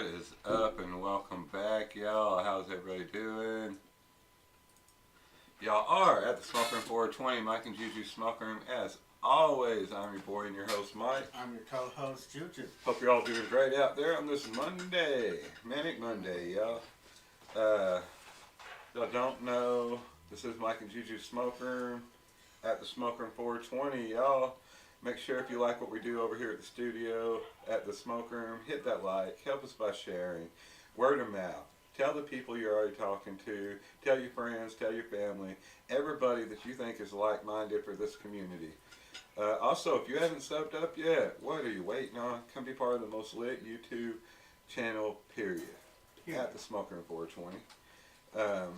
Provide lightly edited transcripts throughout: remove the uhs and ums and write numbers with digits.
What is up and welcome back, y'all. How's everybody doing? Y'all are at the Smoke Room 420, Mike and Jujus Smoke Room. As always, I'm your boy and your host, Mike. I'm your co-host, Jujus. Hope you're all doing great out there on this Monday. Manic Monday, y'all. Y'all don't know, this is Mike and Jujus Smoke Room at the Smoke Room 420, y'all. Make sure if you like what we do over here at the studio, at the Smoke Room, hit that like, help us by sharing, word of mouth. Tell the people you're already talking to, tell your friends, tell your family, everybody that you think is like-minded for this community. Also, if you haven't subbed up yet, what are you waiting on? Come be part of the most lit YouTube channel, period, at the Smoke Room 420.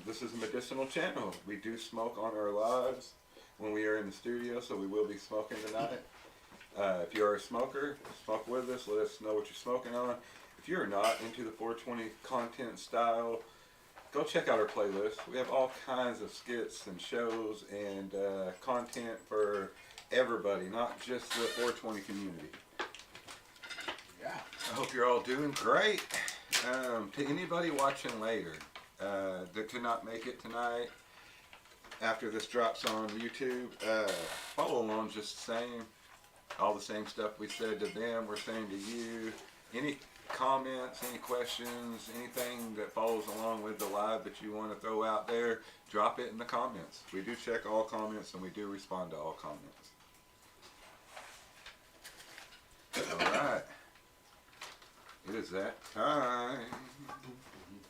This is a medicinal channel. We do smoke on our lives when we are in the studio, so we will be smoking tonight. If you are a smoker, smoke with us. Let us know what you're smoking on. If you're not into the 420 content style, go check out our playlist. We have all kinds of skits and shows and content for everybody, not just the 420 community. Yeah. I hope you're all doing great. To anybody watching later that could not make it tonight, after this drops on YouTube, follow along just the same. All the same stuff we said to them, we're saying to you. Any comments, any questions, anything that follows along with the live that you want to throw out there, drop it in the comments. We do check all comments and we do respond to all comments. Alright. It is that time.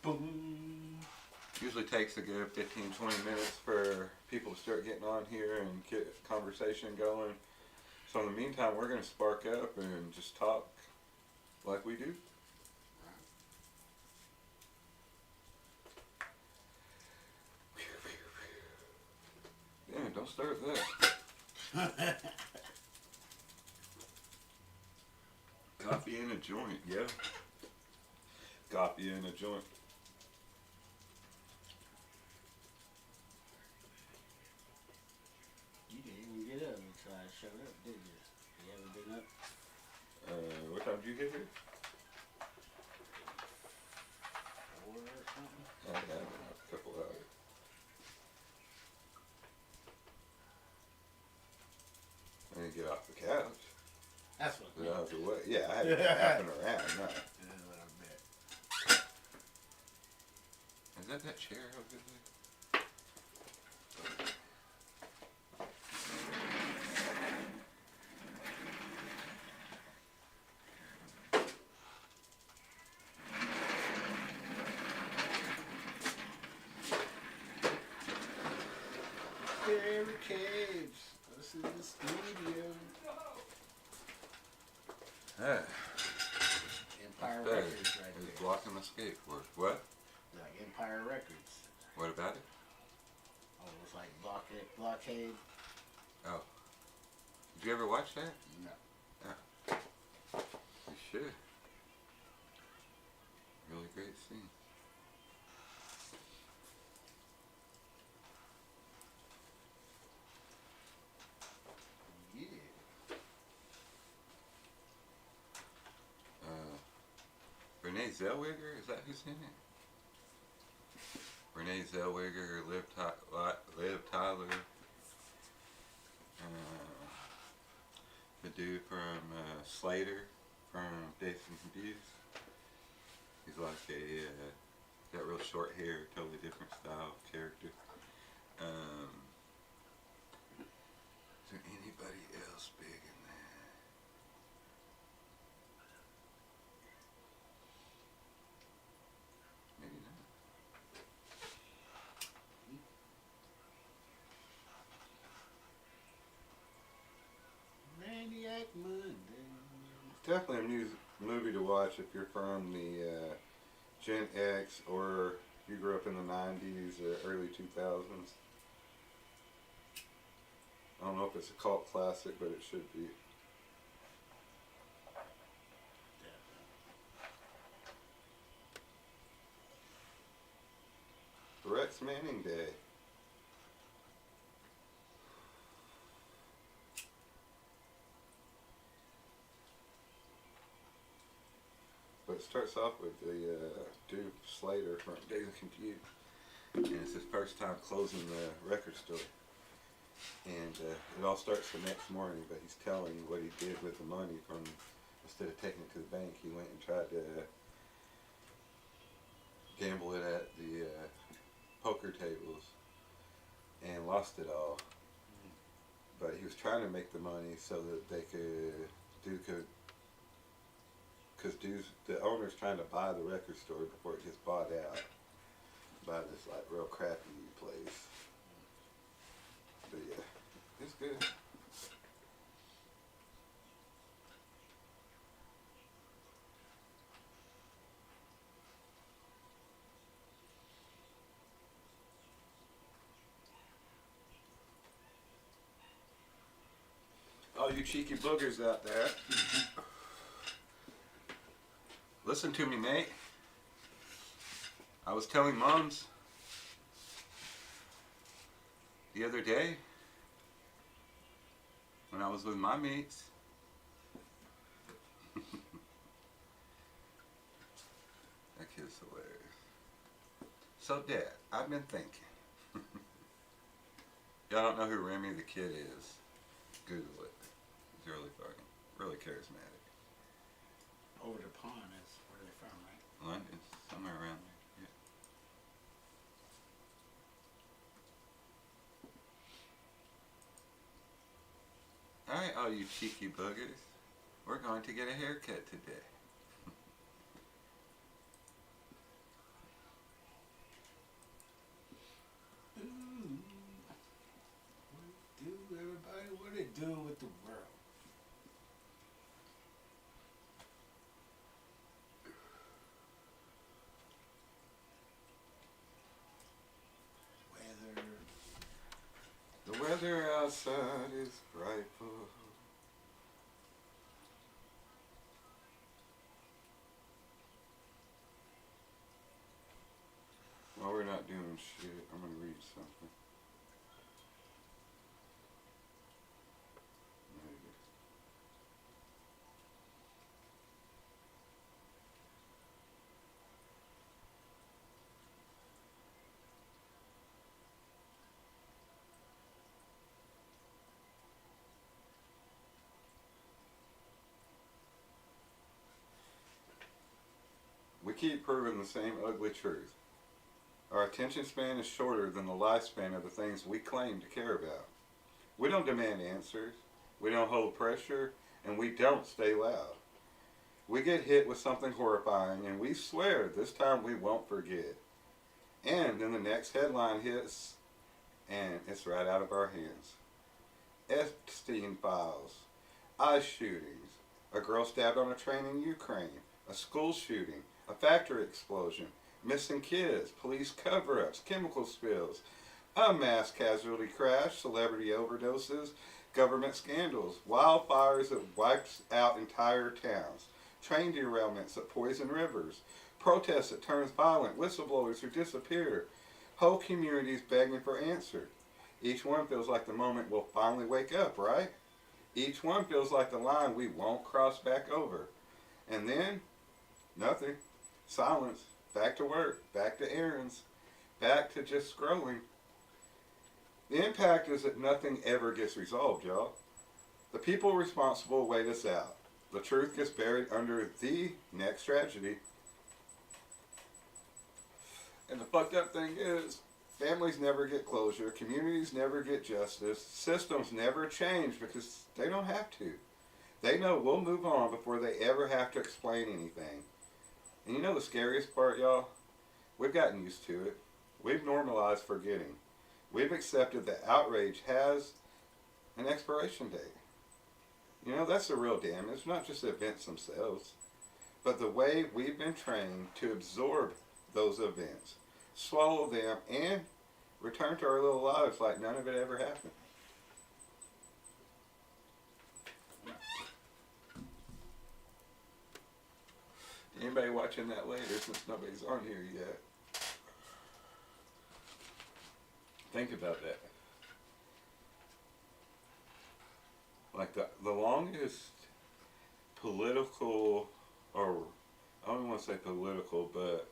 Boom. Usually takes a good 15-20 minutes for people to start getting on here and get conversation going. So in the meantime, we're going to spark up and just talk like we do. Damn, don't start that. Coffee in a joint, yeah. Coffee in a joint. You didn't even get up until I showed up, did you? You haven't been up? What time did you get here? 4 or something? I have been up a couple hours. I didn't get off the couch. That's what But I was away. Yeah, I had to happen around. No. That's what I bet. Is that chair over there? Barricades. This is the studio. Ah, Empire that's better. Records right It's there. blocking my skateboard. What? Like Empire Records. What about it? Oh, it's like blockade. Oh. Did you ever watch that? No. You should. Really great scene. Yeah. Renee Zellweger, is that who's in it? Renee Zellweger, Liv Tyler, the dude from Slater from Dazed and Confused. He's like a got real short hair, totally different style of character. Is there anybody else big in there? Maybe not. Maniac Monday. Definitely a movie to watch if you're from the Gen X or you grew up in the 90s or early 2000s. I don't know if it's a cult classic, but it should be. Rex Manning Day. But starts off with the dude Slater from Days of Compute, and it's his first time closing the record store. And it all starts the next morning, but he's telling what he did with the money from, instead of taking it to the bank, he went and tried to gamble it at the poker tables and lost it all. But he was trying to make the money so that they because the owner's trying to buy the record store before it gets bought out by this like real crappy place. But yeah, it's good. All you cheeky boogers out there, listen to me, mate. I was telling moms the other day when I was with my mates. That kid's hilarious. So, Dad, I've been thinking. Y'all don't know who Remy the Kid is? Google it. He's really charismatic. Over the pond, that's where they're from, right? London, somewhere around there. Yeah. Alright, all you cheeky boogers. We're going to get a haircut today. Ooh. What it do, everybody? What it do with the world? The weather outside is frightful. While we're not doing shit, I'm gonna read something. We keep proving the same ugly truth. Our attention span is shorter than the lifespan of the things we claim to care about. We don't demand answers, we don't hold pressure, and we don't stay loud. We get hit with something horrifying, and we swear this time we won't forget. And then the next headline hits, and it's right out of our hands. Epstein files, ICE shootings, a girl stabbed on a train in Ukraine, a school shooting, a factory explosion, missing kids, police cover-ups, chemical spills, a mass casualty crash, celebrity overdoses, government scandals, wildfires that wipes out entire towns, train derailments that poison rivers, protests that turns violent, whistleblowers who disappear, whole communities begging for answers. Each one feels like the moment we'll finally wake up, right? Each one feels like the line we won't cross back over. And then, nothing. Silence. Back to work. Back to errands. Back to just scrolling. The impact is that nothing ever gets resolved, y'all. The people responsible wait us out. The truth gets buried under the next tragedy. And the fucked up thing is, families never get closure, communities never get justice, systems never change because they don't have to. They know we'll move on before they ever have to explain anything. And you know the scariest part, y'all? We've gotten used to it. We've normalized forgetting. We've accepted that outrage has an expiration date. You know, that's the real damage, not just the events themselves, but the way we've been trained to absorb those events, swallow them, and return to our little lives like none of it ever happened. Anybody watching that later, since nobody's on here yet? Think about that. Like the longest political or I don't want to say political, but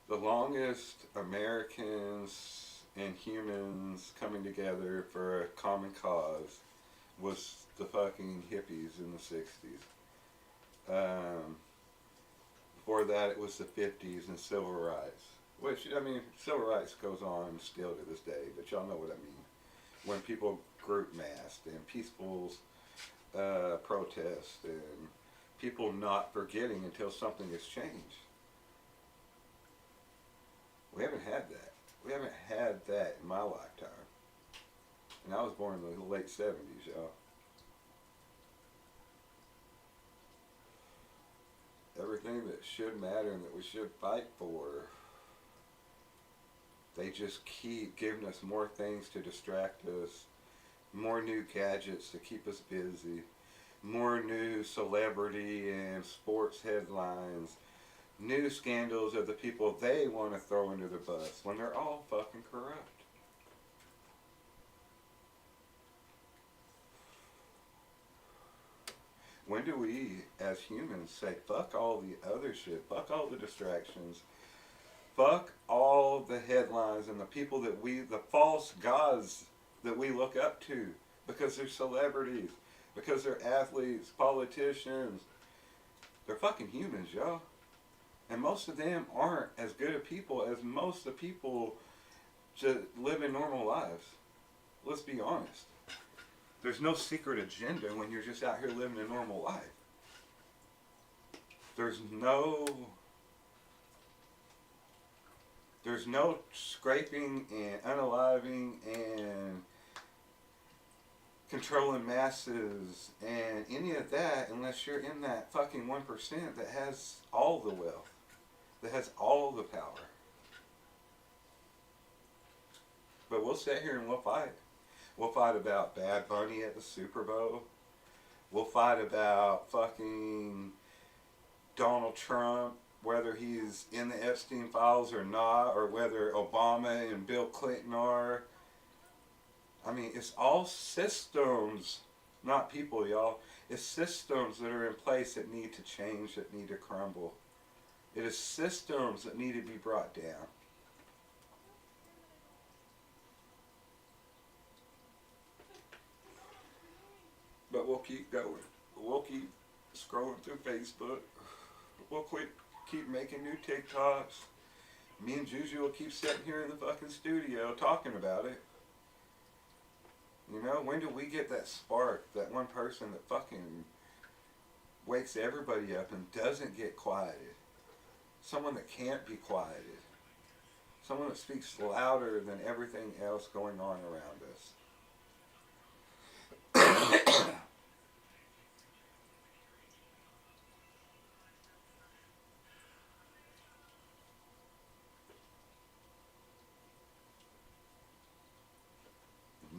the longest Americans and humans coming together for a common cause was the fucking hippies in the 60s. Before that, it was the 50s and civil rights. Which, I mean, civil rights goes on still to this day, but y'all know what I mean. When people group massed and peaceful protest and people not forgetting until something has changed. We haven't had that. We haven't had that in my lifetime. And I was born in the late 70s, y'all. Everything that should matter and that we should fight for, they just keep giving us more things to distract us, more new gadgets to keep us busy, more new celebrity and sports headlines, new scandals of the people they want to throw under the bus when they're all fucking corrupt. When do we, as humans, say, fuck all the other shit, fuck all the distractions, fuck all the headlines and the people that the false gods that we look up to because they're celebrities, because they're athletes, politicians. They're fucking humans, y'all. And most of them aren't as good of people as most of the people just living normal lives. Let's be honest. There's no secret agenda when you're just out here living a normal life. There's no scraping and unaliving and controlling masses and any of that unless you're in that fucking 1% that has all the wealth, that has all the power. But we'll sit here and we'll fight. We'll fight about Bad Bunny at the Super Bowl. We'll fight about fucking Donald Trump, whether he's in the Epstein files or not, or whether Obama and Bill Clinton are. I mean, it's all systems, not people, y'all. It's systems that are in place that need to change, that need to crumble. It is systems that need to be brought down. But we'll keep going. We'll keep scrolling through Facebook. We'll keep making new TikToks. Me and Jujus will keep sitting here in the fucking studio talking about it. You know, when do we get that spark, that one person that fucking wakes everybody up and doesn't get quieted? Someone that can't be quieted. Someone that speaks louder than everything else going on around us.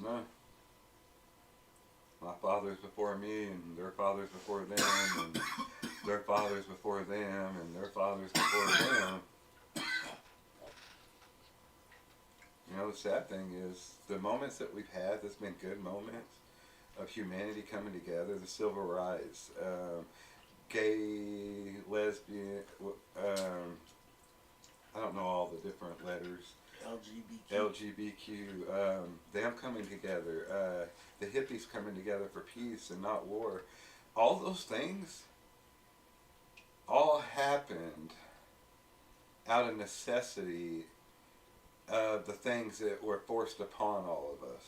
No. My fathers before me, and their fathers before them, and their fathers before them, and their fathers before them. You know, the sad thing is, the moments that we've had, there's been good moments of humanity coming together, the civil rights, gay, lesbian, I don't know all the different letters. LGBTQ, them coming together, the hippies coming together for peace and not war. All those things all happened out of necessity of the things that were forced upon all of us.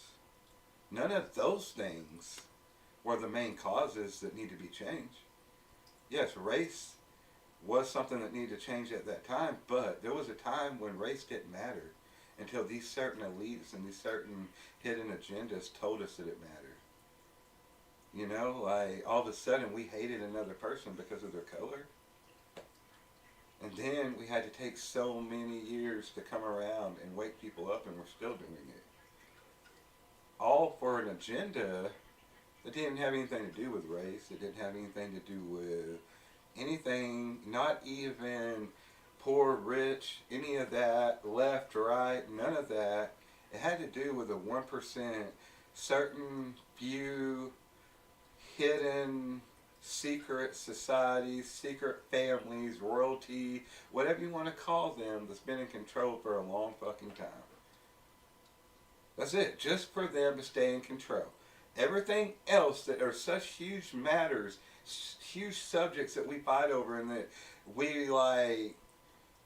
None of those things were the main causes that need to be changed. Yes, race was something that needed to change at that time, but there was a time when race didn't matter until these certain elites and these certain hidden agendas told us that it mattered. You know, like all of a sudden we hated another person because of their color. And then we had to take so many years to come around and wake people up, and we're still doing it. All for an agenda that didn't have anything to do with race. It didn't have anything to do with anything, not even poor, rich, any of that, left, right, none of that. It had to do with a 1%, certain few hidden secret societies, secret families, royalty, whatever you want to call them, that's been in control for a long fucking time. That's it. Just for them to stay in control. Everything else that are such huge matters, huge subjects that we fight over and that we like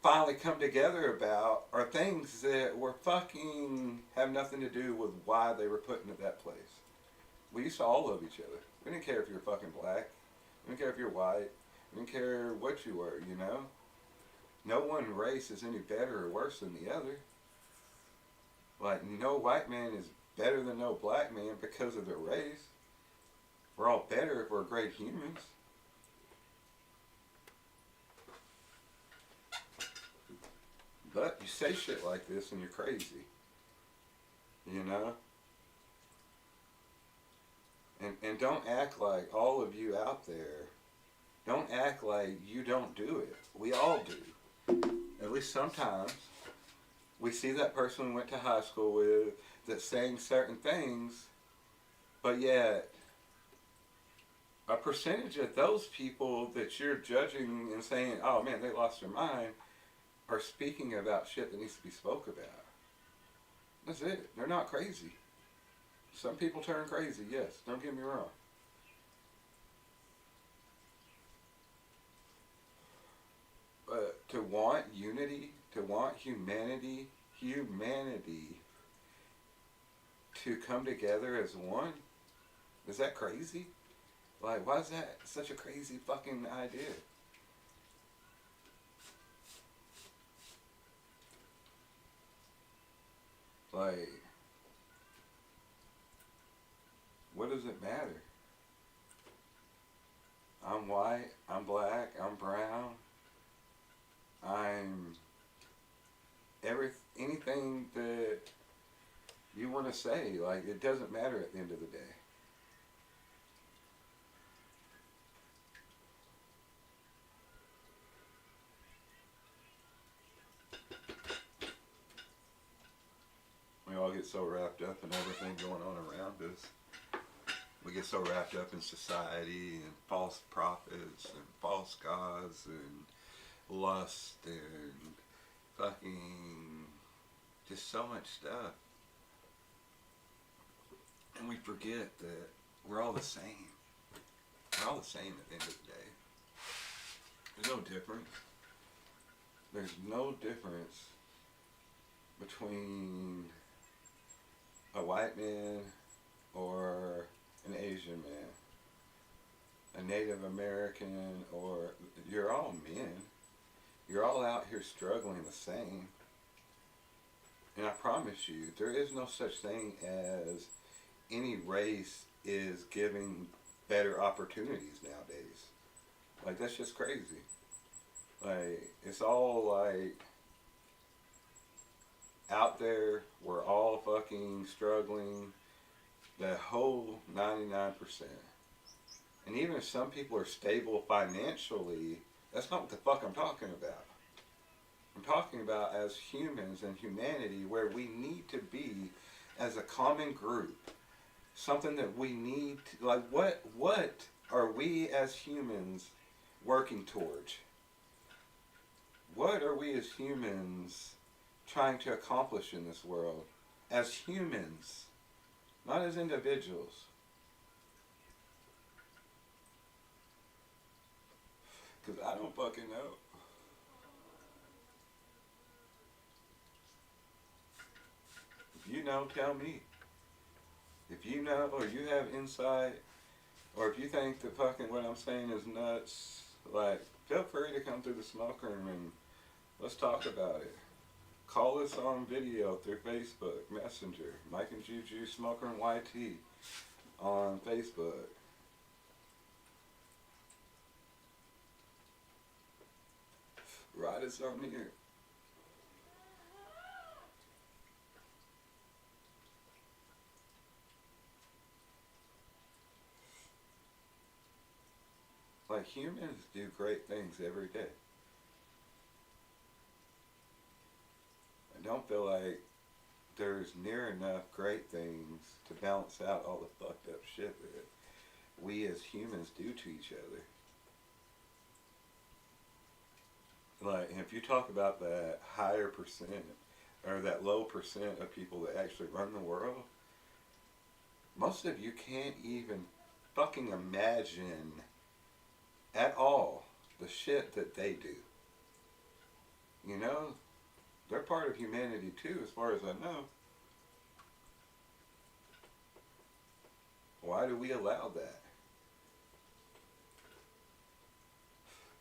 finally come together about are things that were fucking have nothing to do with why they were put into that place. We used to all love each other. We didn't care if you were fucking black. We didn't care if you're white. We didn't care what you were, you know? No one race is any better or worse than the other. Like, no white man is better than no black man because of their race. We're all better if we're great humans. But you say shit like this and you're crazy. You know? And don't act like all of you out there, don't act like you don't do it. We all do. At least sometimes. We see that person we went to high school with that's saying certain things, but yet a percentage of those people that you're judging and saying, oh man, they lost their mind, are speaking about shit that needs to be spoke about. That's it. They're not crazy. Some people turn crazy, yes. Don't get me wrong. But to want unity, to want humanity to come together as one, is that crazy? Like, why is that such a crazy fucking idea? Like, what does it matter? I'm white, I'm black, I'm brown, I'm anything that you want to say. Like, it doesn't matter at the end of the day. We all get so wrapped up in everything going on around us. We get so wrapped up in society and false prophets and false gods and lust and fucking just so much stuff. And we forget that we're all the same. We're all the same at the end of the day. There's no difference. There's no difference between a white man or an Asian man, a Native American, or you're all men. You're all out here struggling the same. And I promise you, there is no such thing as any race is giving better opportunities nowadays. Like, that's just crazy. Like, it's all like out there, we're all fucking struggling, the whole 99%. And even if some people are stable financially, that's not what the fuck I'm talking about. I'm talking about as humans and humanity, where we need to be as a common group. Something that we need to, like, what are we as humans working towards? What are we as humans trying to accomplish in this world? As humans, not as individuals. Because I don't fucking know. If you know, tell me. If you know, or you have insight, or if you think that fucking what I'm saying is nuts, like, feel free to come through the smoke room and let's talk about it. Call us on video through Facebook Messenger, Mike and Juju Smoke Room YT on Facebook. Write us on here. Like, humans do great things every day. I don't feel like there's near enough great things to balance out all the fucked up shit that we as humans do to each other. Like, if you talk about that higher percent, or that low percent of people that actually run the world, most of you can't even fucking imagine at all the shit that they do. You know? They're part of humanity too, as far as I know. Why do we allow that?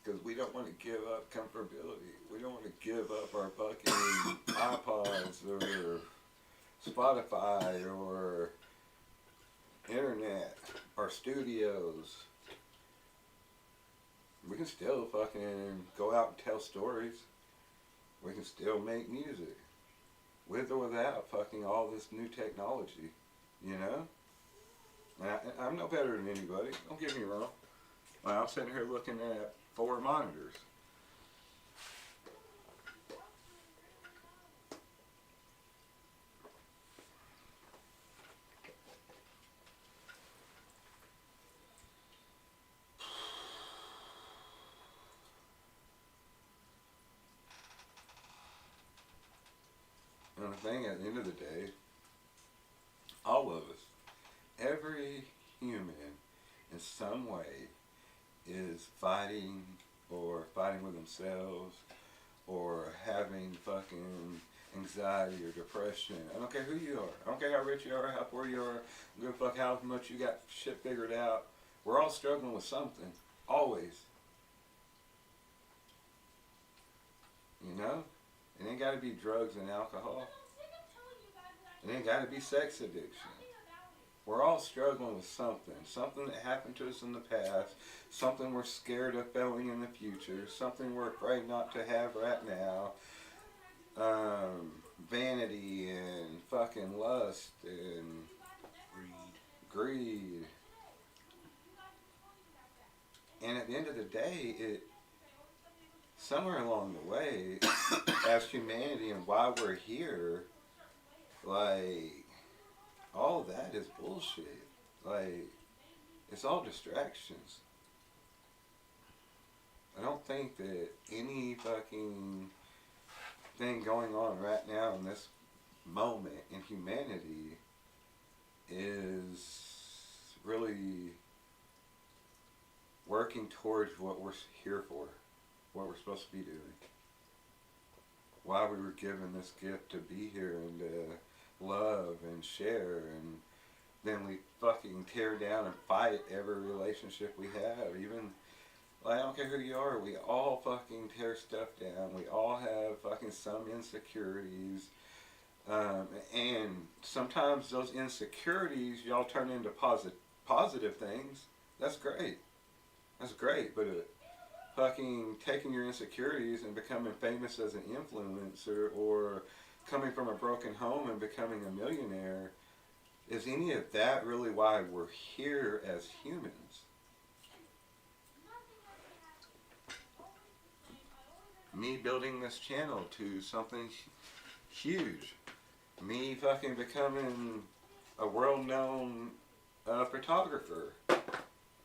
Because we don't want to give up comfortability. We don't want to give up our fucking iPods or Spotify or internet or studios. We can still fucking go out and tell stories. We can still make music. With or without fucking all this new technology. You know? I'm no better than anybody. Don't get me wrong. I'm sitting here looking at 4 monitors. And the thing, at the end of the day, all of us, every human in some way is fighting with themselves or having fucking anxiety or depression. I don't care who you are. I don't care how rich you are, how poor you are. I don't give a fuck how much you got shit figured out. We're all struggling with something. Always. You know? It ain't gotta be drugs and alcohol. It ain't gotta be sex addiction. We're all struggling with something. Something that happened to us in the past. Something we're scared of failing in the future. Something we're afraid not to have right now. Vanity and fucking lust and greed. And at the end of the day, somewhere along the way, as humanity and why we're here, like, all that is bullshit. Like, it's all distractions. I don't think that any fucking thing going on right now in this moment in humanity is really working towards what we're here for, what we're supposed to be doing. Why we were given this gift to be here and to love and share, and then we fucking tear down and fight every relationship we have. Even, like, I don't care who you are, we all fucking tear stuff down. We all have fucking some insecurities. And sometimes those insecurities y'all turn into positive things. That's great. That's great, but fucking taking your insecurities and becoming famous as an influencer, or coming from a broken home and becoming a millionaire, is any of that really why we're here as humans? Me building this channel to something huge. Me fucking becoming a world-known photographer.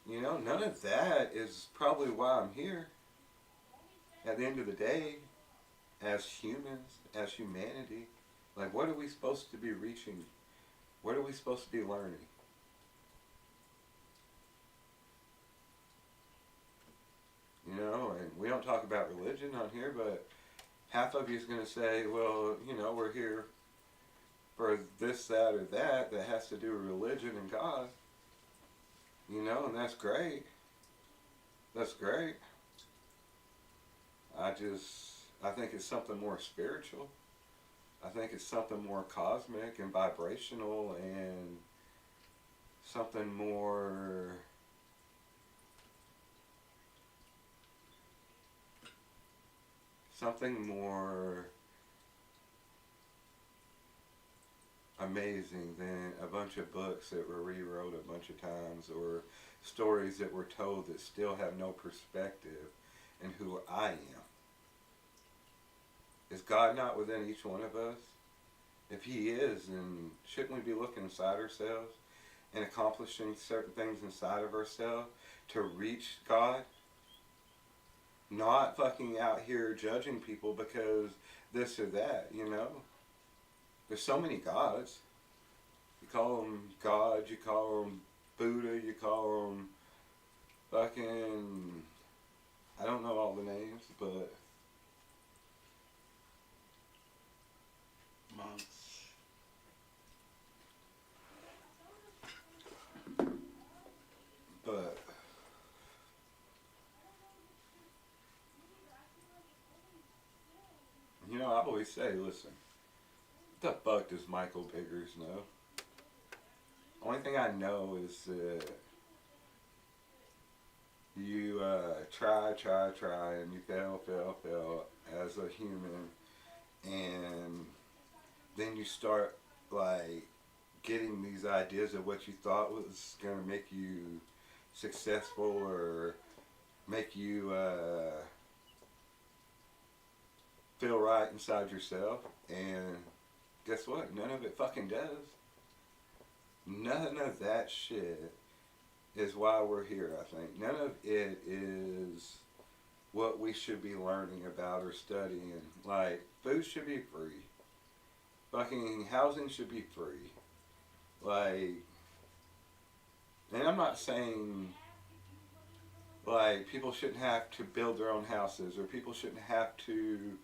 You know, none of that is probably why I'm here. At the end of the day, as humans, as humanity, like, what are we supposed to be reaching? What are we supposed to be learning? You know, and we don't talk about religion on here, but half of you is going to say, well, you know, we're here for this, that, or that has to do with religion and God. You know, and that's great. That's great. I think it's something more spiritual. I think it's something more cosmic and vibrational, and something more amazing than a bunch of books that were rewrote a bunch of times, or stories that were told that still have no perspective in who I am. Is God not within each one of us? If He is, then shouldn't we be looking inside ourselves and accomplishing certain things inside of ourselves to reach God. Not fucking out here judging people because this or that, you know? There's so many gods. You call them God, you call them Buddha, you call them fucking... I don't know all the names, but... Monks. But... You know, I always say, listen, what the fuck does Michael Biggers know? Only thing I know is that you try, and you fail as a human, and then you start like getting these ideas of what you thought was gonna make you successful or make you feel right inside yourself, and guess what? None of it fucking does. None of that shit is why we're here, I think. None of it is what we should be learning about or studying. Like, food should be free. Fucking housing should be free. Like, and I'm not saying, like, people shouldn't have to build their own houses or people shouldn't have to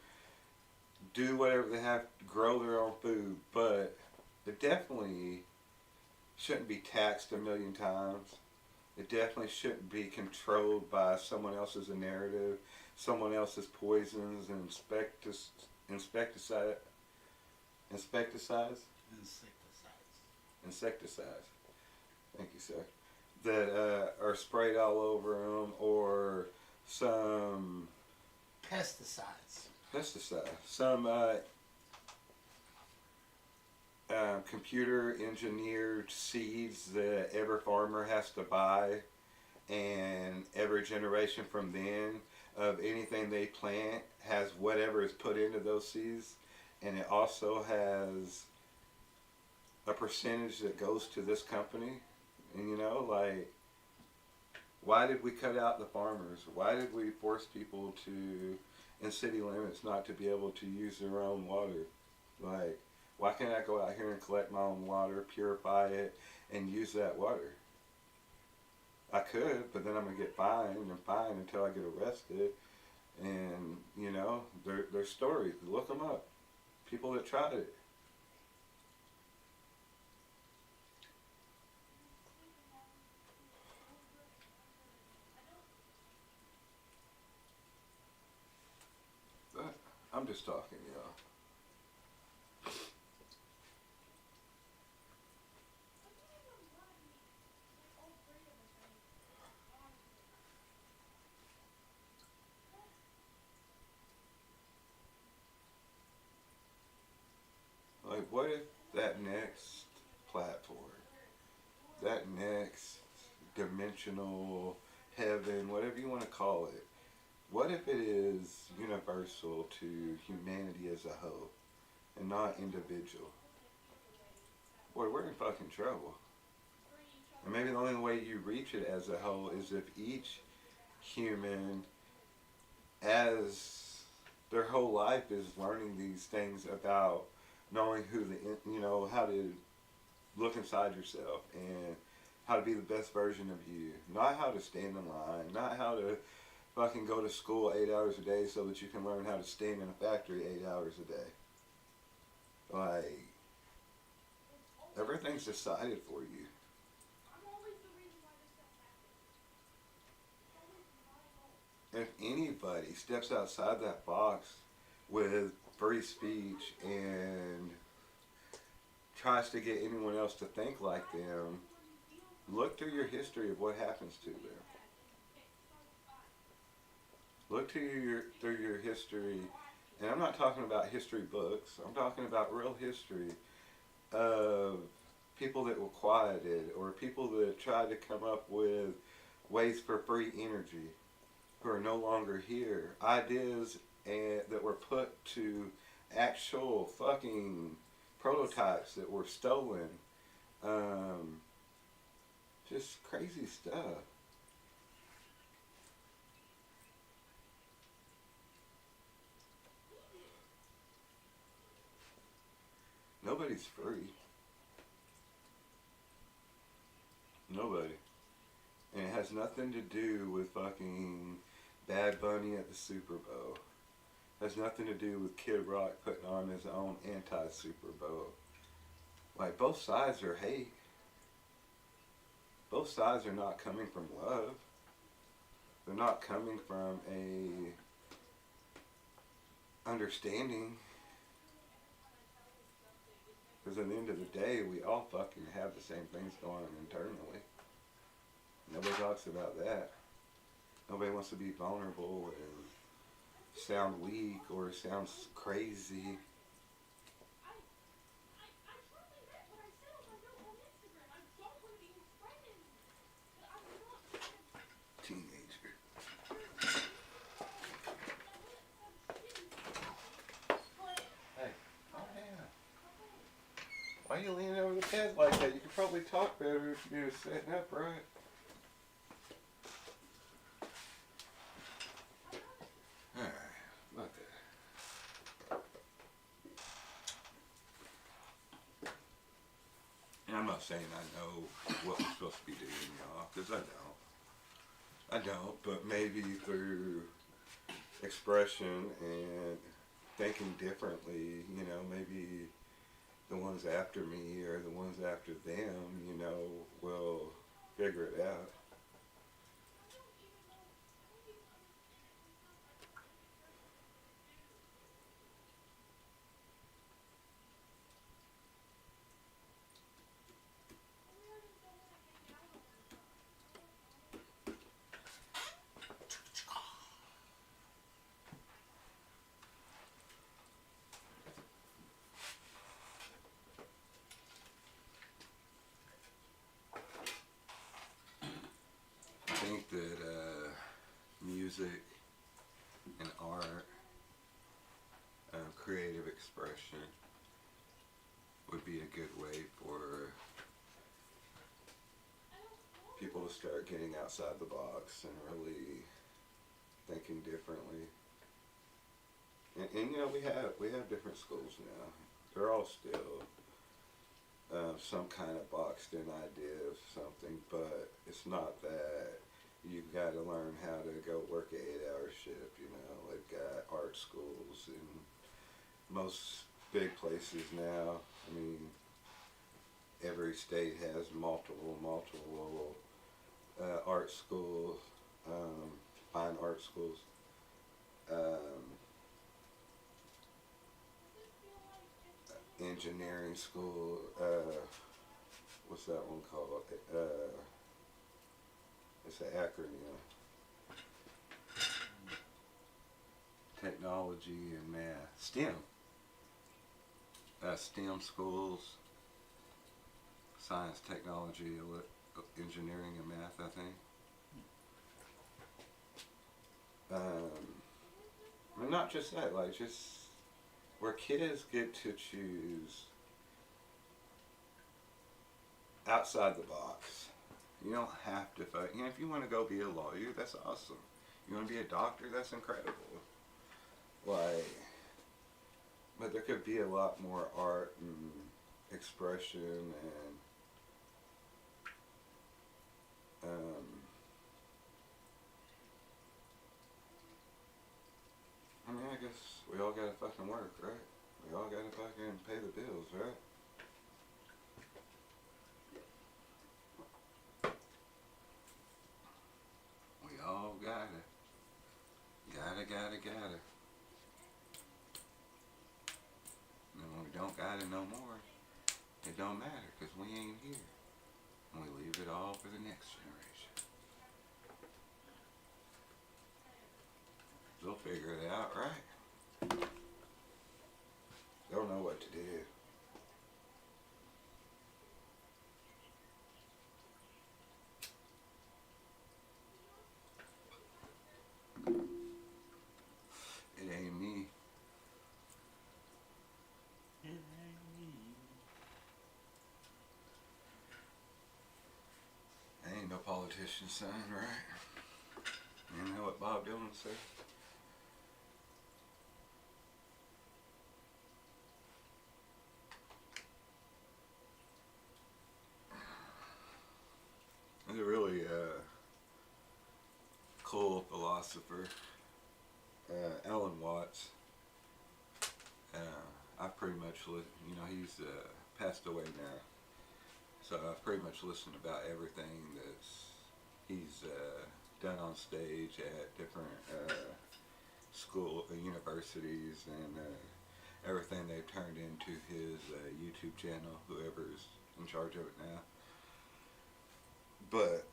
do whatever they have to grow their own food, but it definitely shouldn't be taxed a million times. It definitely shouldn't be controlled by someone else's narrative, someone else's poisons and insecticides. Thank you, sir. That are sprayed all over them, or some Pesticides. some computer engineered seeds that every farmer has to buy, and every generation from then of anything they plant has whatever is put into those seeds, and it also has a percentage that goes to this company. And you know, like, why did we cut out the farmers? Why did we force people to, in city limits, not to be able to use their own water? Like, why can't I go out here and collect my own water, purify it, and use that water? I could, but then I'm going to get fined and fined until I get arrested. And, you know, there's stories. Look them up. People that tried it. But I'm just talking, y'all. Like, what if that next platform, that next dimensional heaven, whatever you want to call it, what if it is universal to humanity as a whole and not individual? Boy, we're in fucking trouble. And maybe the only way you reach it as a whole is if each human, as their whole life, is learning these things about knowing how to look inside yourself and how to be the best version of you. Not how to stand in line, not how to fucking go to school 8 hours a day so that you can learn how to stand in a factory 8 hours a day. Like, everything's decided for you. If anybody steps outside that box with free speech and tries to get anyone else to think like them, look through your history of what happens to them. Look through your history, and I'm not talking about history books, I'm talking about real history of people that were quieted or people that tried to come up with ways for free energy who are no longer here. Ideas that were put to actual fucking prototypes that were stolen. Just crazy stuff. Nobody's free. Nobody. And it has nothing to do with fucking Bad Bunny at the Super Bowl. It has nothing to do with Kid Rock putting on his own anti-Super Bowl. Like, both sides are hate. Both sides are not coming from love. They're not coming from a understanding. Because at the end of the day, we all fucking have the same things going on internally. Nobody talks about that. Nobody wants to be vulnerable and sound weak or sound crazy. Teenager. Hey, oh yeah. Why are you leaning over the bed like that? You could probably talk better if you were sitting up, right? Alright, about that. And I'm not saying I know what we're supposed to be doing, y'all, because I don't. I don't, but maybe through expression and thinking differently, you know, maybe the ones after me or the ones after them, you know, will figure it out. I think that music and art, creative expression would be a good way for people to start getting outside the box and really thinking differently. And you know, we have different schools now. They're all still some kind of boxed in idea of something, but it's not that. You've got to learn how to go work an 8-hour shift, you know. They've got art schools in most big places now. I mean, every state has multiple art schools, fine art schools. Engineering school, what's that one called? It's an acronym. Technology and math. STEM. STEM schools. Science, technology, engineering, and math, I think. And not just that, like just where kids get to choose outside the box. You don't have to fight. You know, if you want to go be a lawyer, that's awesome. You want to be a doctor, that's incredible. Like, but there could be a lot more art and expression and I mean, I guess we all gotta fucking work, right? We all gotta fucking pay the bills, right? We all gotta. Gotta. And when we don't gotta no more, it don't matter, because we ain't here. And we leave it all for the next generation. They'll figure it out, right? They'll know what to do. It ain't me. politician's son, right? You know what Bob Dylan said? He's a really cool philosopher, Alan Watts. I've pretty much, he's passed away now. So I've pretty much listened about everything that's he's done on stage at different universities, and everything they've turned into his YouTube channel, whoever's in charge of it now. But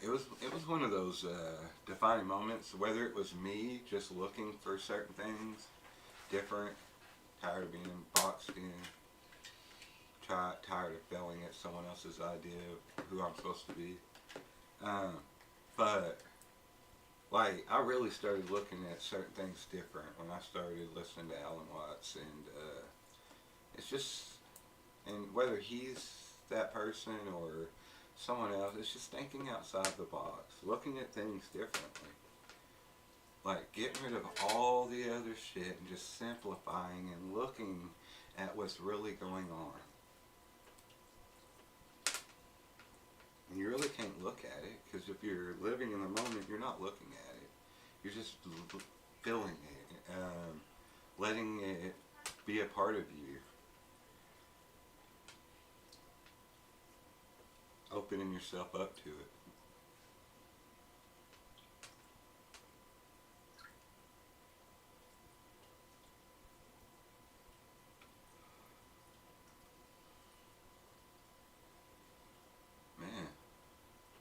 it was one of those defining moments, whether it was me just looking for certain things different, tired of being boxed in, tired of failing at someone else's idea of who I'm supposed to be. But like, I really started looking at certain things different when I started listening to Alan Watts, and it's just, and whether he's that person or someone else, it's just thinking outside the box, looking at things differently. Like, getting rid of all the other shit and just simplifying and looking at what's really going on. And you really can't look at it, because if you're living in the moment, you're not looking at it. You're just feeling it, letting it be a part of you. Opening yourself up to it. Man,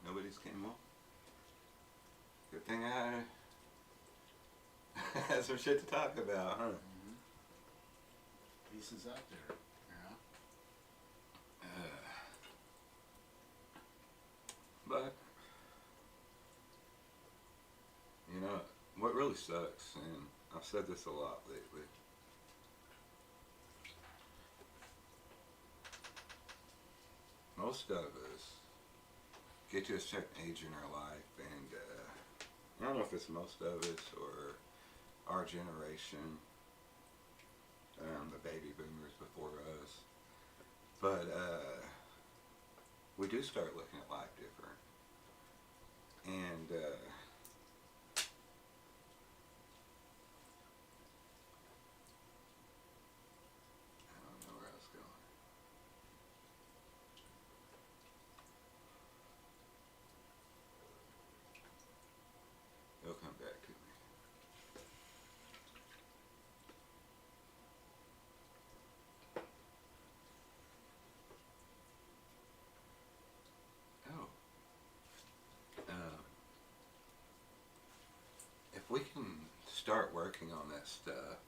nobody's came up. Good thing I had some shit to talk about, huh? Mm-hmm. Pieces out there, But, you know, what really sucks, and I've said this a lot lately, most of us get to a certain age in our life, and I don't know if it's most of us or our generation, the baby boomers before us, but we do start looking at life different. And I don't know where I was going. It'll come back to me. Oh. If we can start working on that stuff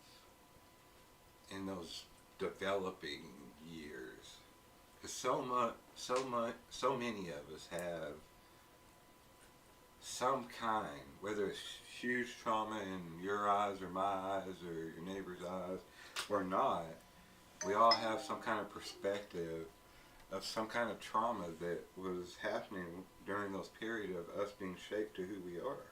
in those developing years, because so many of us have some kind, whether it's huge trauma in your eyes or my eyes or your neighbor's eyes or not, we all have some kind of perspective of some kind of trauma that was happening during those periods of us being shaped to who we are.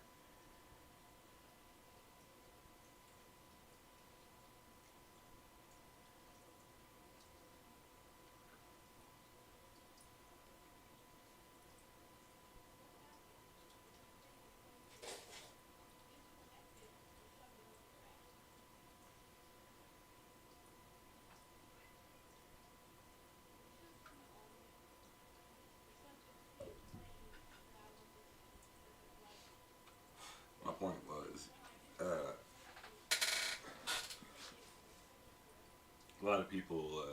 My point was, a lot of people,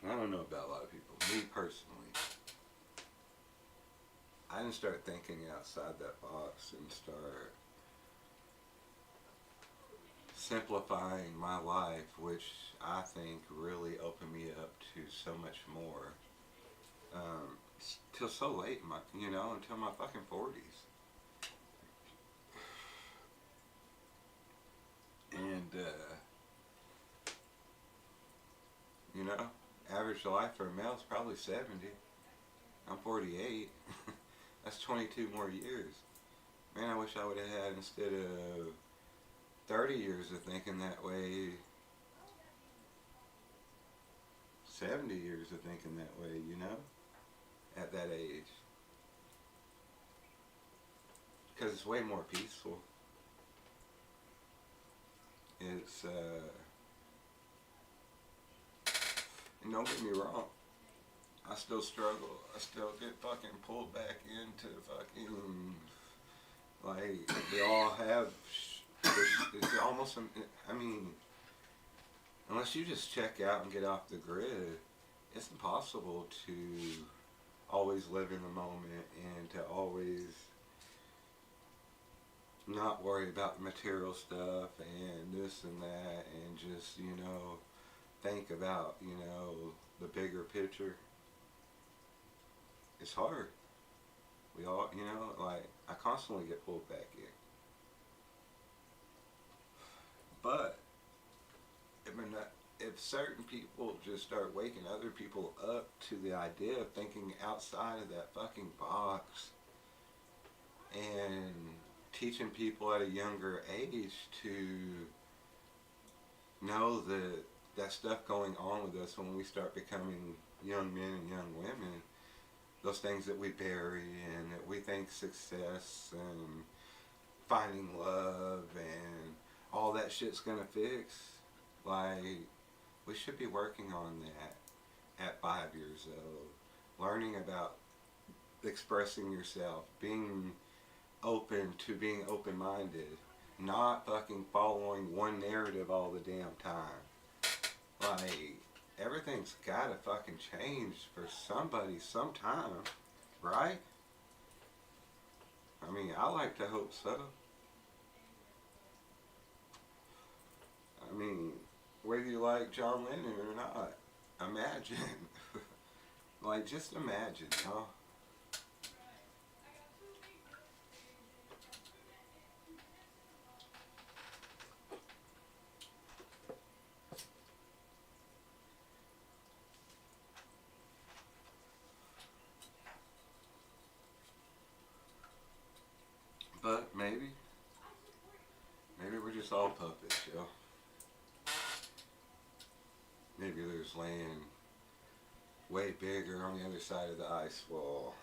I don't know about a lot of people, me personally, I didn't start thinking outside that box and start simplifying my life, which I think really opened me up to so much more, till so late, until my fucking 40s. And average life for a male is probably 70. I'm 48. That's 22 more years. Man, I wish I would have had, instead of 30 years of thinking that way, 70 years of thinking that way, you know? At that age. Because it's way more peaceful. It's, and don't get me wrong, I still struggle. I still get fucking pulled back into fucking, like, we all have, it's almost, I mean, unless you just check out and get off the grid, it's impossible to always live in the moment and to always not worry about the material stuff and this and that, and just, you know, think about, you know, the bigger picture. It's hard. We all, you know, like, I constantly get pulled back in. But if certain people just start waking other people up to the idea of thinking outside of that fucking box, and teaching people at a younger age to know that stuff going on with us when we start becoming young men and young women, those things that we bury and that we think success and finding love and all that shit's gonna fix, like, we should be working on that at 5 years old, learning about expressing yourself, being open to being open-minded, not fucking following one narrative all the damn time. Like, everything's gotta fucking change for somebody sometime, right? I mean, I like to hope so. I mean, whether you like John Lennon or not, imagine. Like, just imagine, huh? But maybe we're just all puppets, yo. Maybe there's land way bigger on the other side of the ice wall.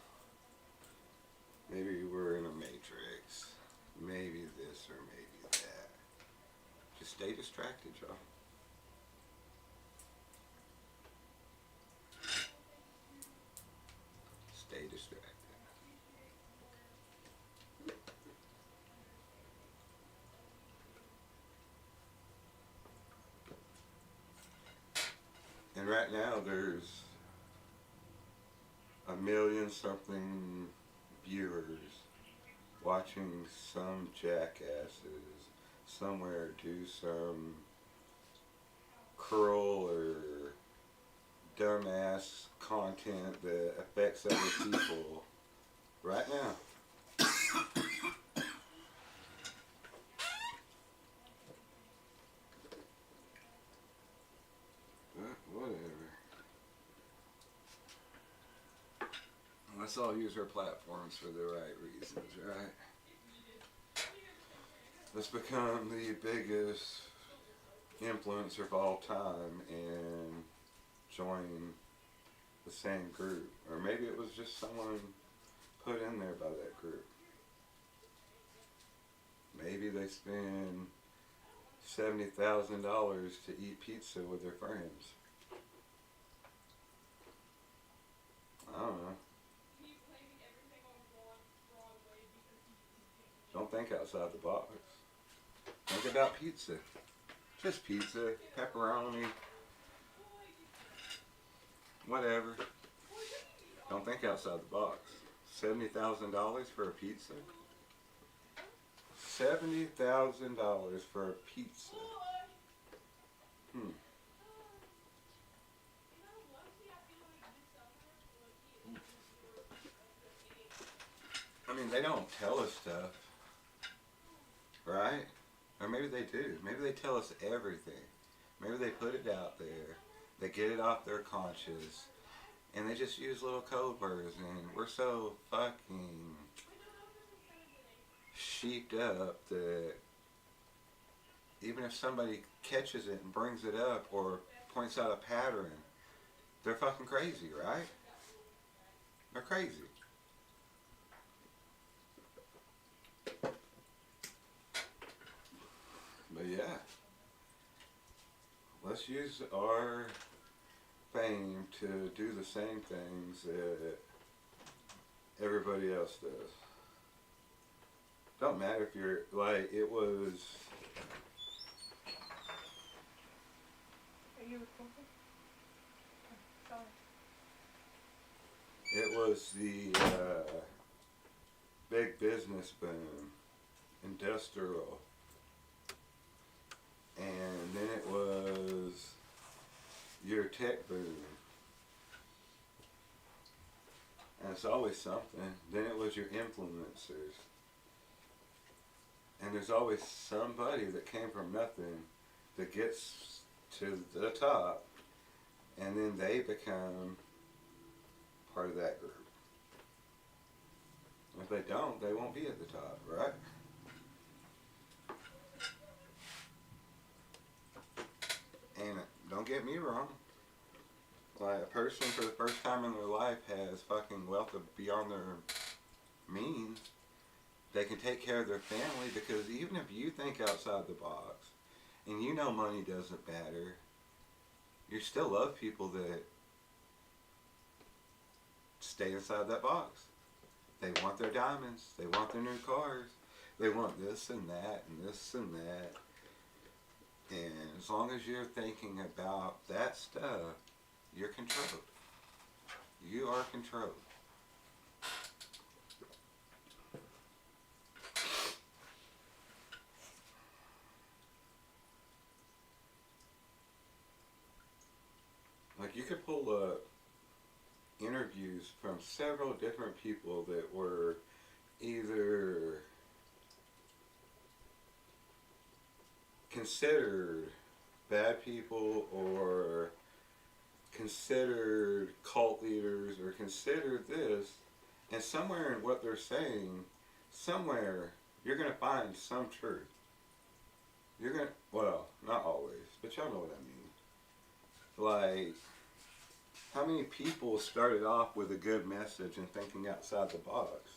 Maybe we're in a matrix. Maybe this or maybe that. Just stay distracted, y'all. Stay distracted. And right now there's 1,000,000-something viewers watching some jackasses somewhere do some cruel or dumbass content that affects other people right now. Whatever. Let's all use our platforms for the right reasons, right? Let's become the biggest influencer of all time and join the same group. Or maybe it was just someone put in there by that group. Maybe they spend $70,000 to eat pizza with their friends. I don't know. Don't think outside the box. Think about pizza. Just pizza, pepperoni, whatever. Don't think outside the box. $70,000 for a pizza? $70,000 for a pizza. I mean, they don't tell us stuff, right? Or maybe they do. Maybe they tell us everything. Maybe they put it out there. They get it off their conscience. And they just use little code words. And we're so fucking sheeped up that even if somebody catches it and brings it up or points out a pattern, they're fucking crazy, right? They're crazy. But yeah, let's use our fame to do the same things that everybody else does. Don't matter if you're like, it was. Are you recording? Oh, sorry. It was the big business boom, industrial, and then it was your tech boom, and it's always something. Then it was your influencers, and there's always somebody that came from nothing that gets to the top, and then they become part of that group. If they don't, they won't be at the top, right? And don't get me wrong, like a person for the first time in their life has fucking wealth beyond their means. They can take care of their family, because even if you think outside the box and you know money doesn't matter, you still love people that stay inside that box. They want their diamonds, they want their new cars, they want this and that and this and that. And as long as you're thinking about that stuff, you're controlled. You are controlled. Like, you could pull up interviews from several different people that were either considered bad people or considered cult leaders or considered this, and somewhere in what they're saying, somewhere you're going to find some truth. You're going to, well, not always, but y'all know what I mean. Like, how many people started off with a good message and thinking outside the box?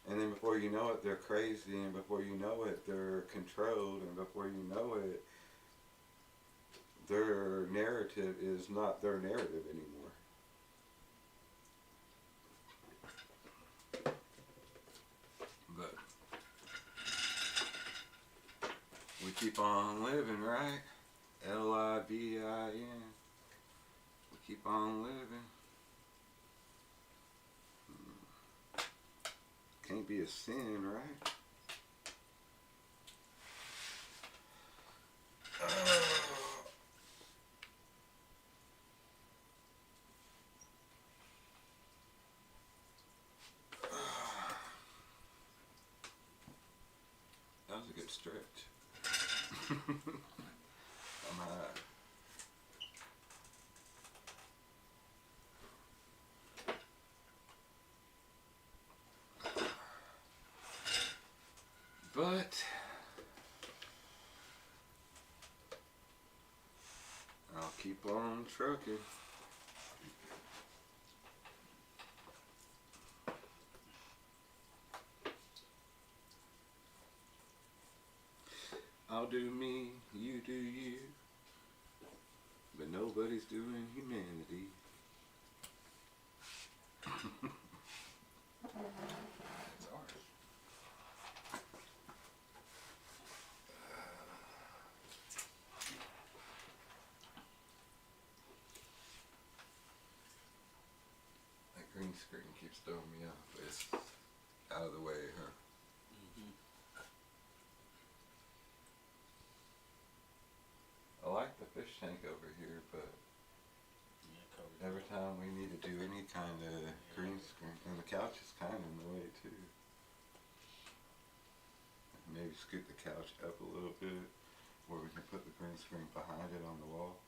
And then before you know it, they're crazy, and before you know it, they're controlled, and before you know it, their narrative is not their narrative anymore. But we keep on living, right? Livin. We keep on living. Can't be a sin, right? That was a good stretch. But I'll keep on trucking. I'll do me, you do you, but nobody's doing humanity. That's ours. That green screen keeps throwing me off, but it's out of the way, huh? I like the fish tank over here, but every time we need to do any kind of green screen, and the couch is kind of in the way too. Maybe scoot the couch up a little bit, where we can put the green screen behind it on the wall.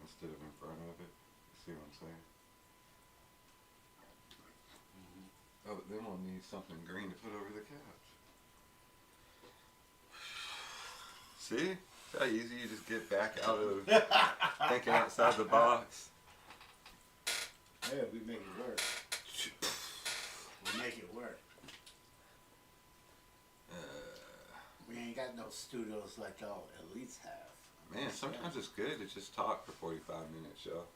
instead of in front of it. See what I'm saying? Oh, but then we'll need something green to put over the couch. See? How easy you just get back out of thinking outside the box. Yeah, we make it work. We make it work. We ain't got no studios like y'all elites have. Man, sometimes it's good to just talk for 45 minutes, y'all.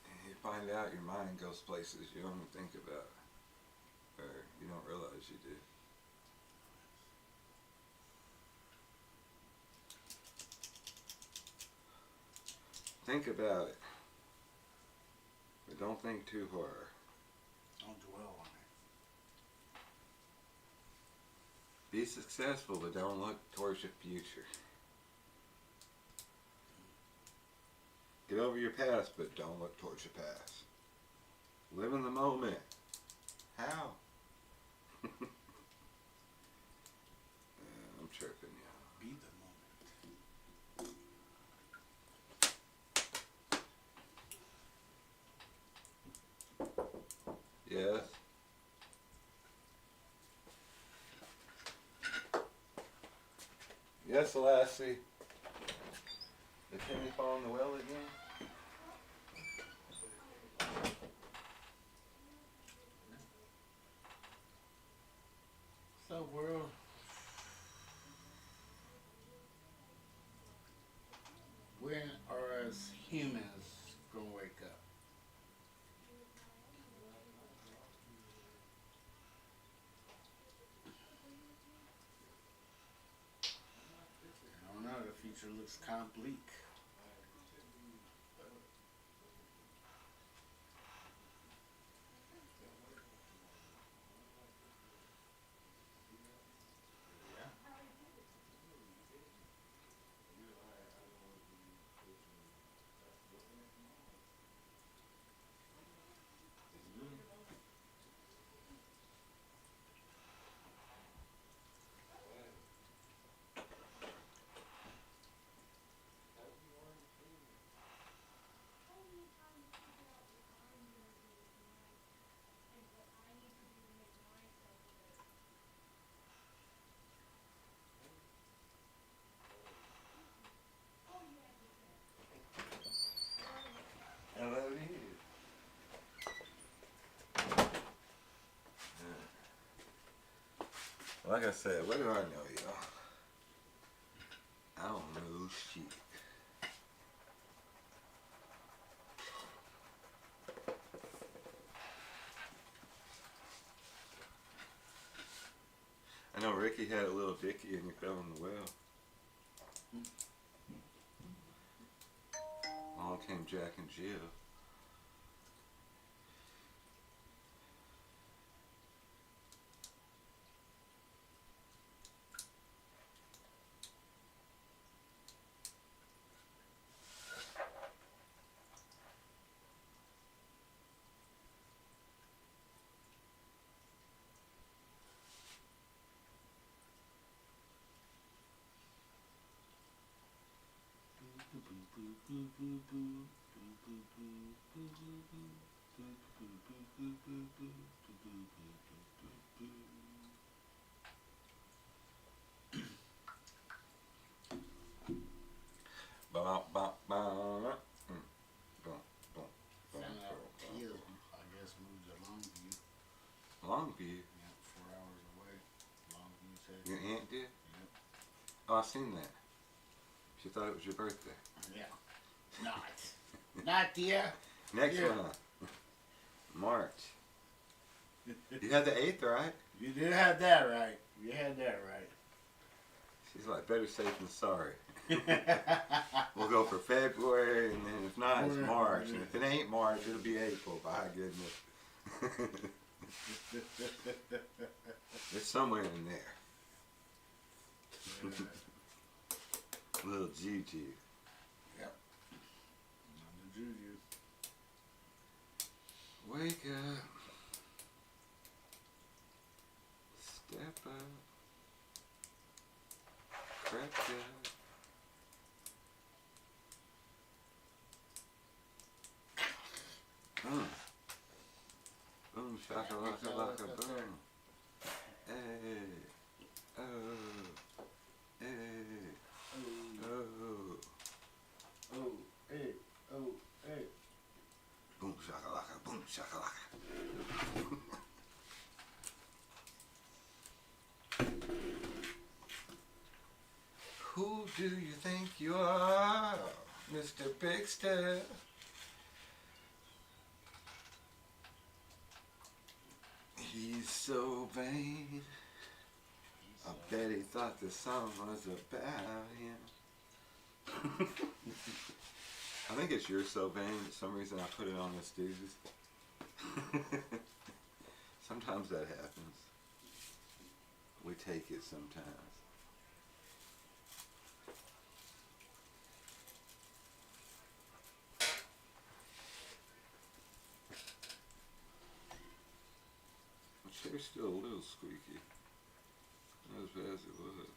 And you find out your mind goes places you don't even think about. Or you don't realize you do. Think about it. But don't think too hard. Don't dwell on it. Be successful, but don't look towards your future. Get over your past, but don't look towards your past. Live in the moment. How? I'm tripping, y'all. Be the moment. Yes. Yes, Lassie. Did Timmy fall in the well again? So, world. When are us humans gonna wake up? I don't know, the future looks kind of bleak. I love you. Like I said, what do I know, y'all? I don't know shit. I know Ricky had a little dicky and he fell in the well. Along came Jack and Jill. I guess moved to Longview. Longview? Yeah, 4 hours away. Longview, Texas. Your aunt did? Yep. Oh, I seen that. She thought it was your birthday. Yeah. Not. Not dear. Next Yeah. month. March. You had the 8th, right? You did have that right. You had that right. She's like, better safe than sorry. We'll go for February, and then if not, it's March. And if it ain't March, it'll be April, by goodness. It's somewhere in there. Little Juju. Yep. The Juju. Wake up. Step up. breakfast. Boom, shakalaka, laka, boom. Hey, oh, hey, oh. Oh, hey, oh, hey. Boom, shakalaka, boom, shakalaka. Who do you think you are, Mr. Big Step? He's so vain. I bet he thought the song was about him. I think it's You're So Vain. For some reason I put it on the Stooges. Sometimes that happens. We take it sometimes. My chair's still a little squeaky. Not as bad as it was.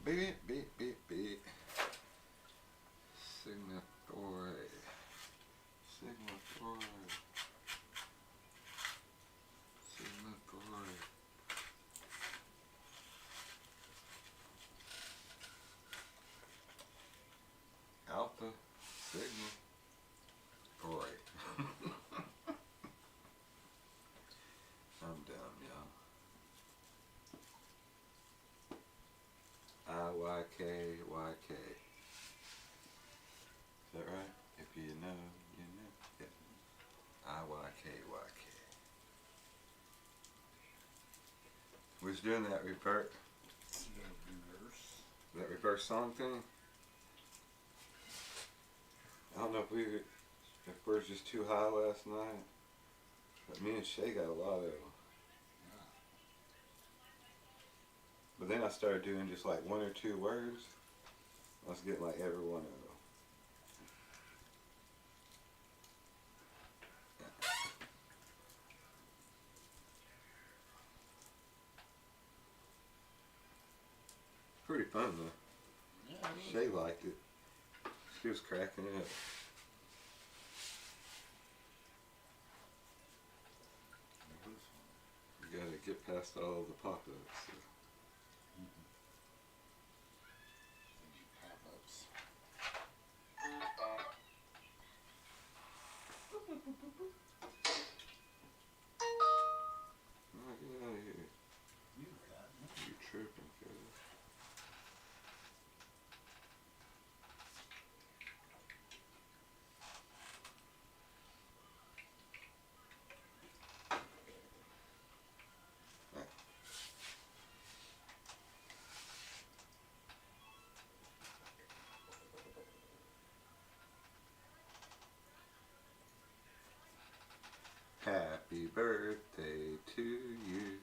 Beep, beep, beep, beep. Signatory. Signatory. Signatory. Alpha. Signal. Alright. I'm dumb, y'all. IYKYK. Is that right? If you know, you know. Yeah. IYKYK. We was doing that reverse song thing. I don't know if we're just too high last night, but me and Shay got a lot of them. But then I started doing just like one or two words. I was getting like every one of them. Pretty fun though. Yeah, Shay liked it. She was cracking it up. You gotta get past all the pop-ups. So. Pop-ups. Oh, get out of here. You got me. You tripping, cuz. Happy birthday to you.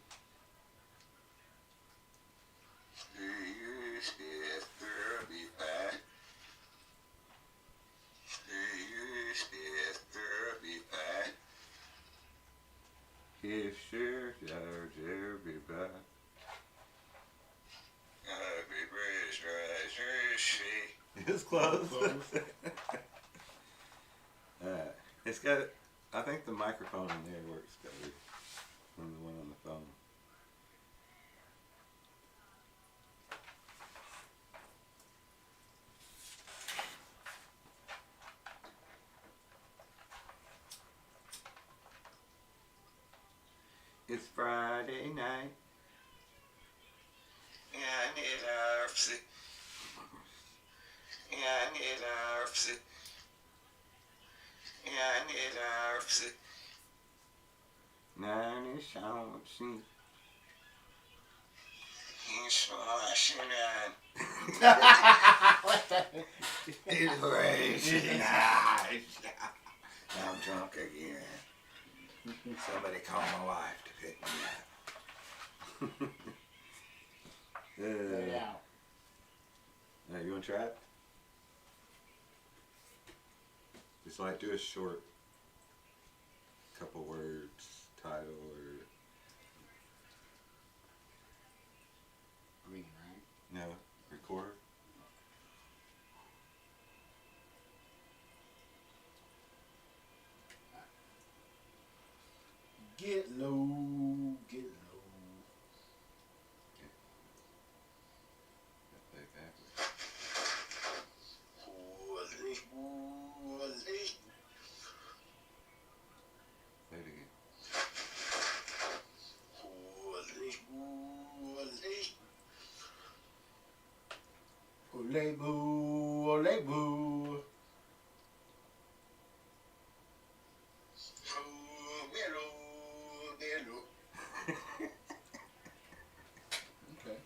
Yes, sure, everybody. It's close. It's got. I think the microphone in there works better than the one on the phone. It's Friday night. Nine something. I'm drunk again. Somebody call my wife to pick me up. Lay out. You want to try it? Just like do a short couple words, title or Green, right? no, recorder. Get low, get low. Play it backwards. Holy, holy. Play it again. Holy, holy. Ole boo, ole boo. Okay.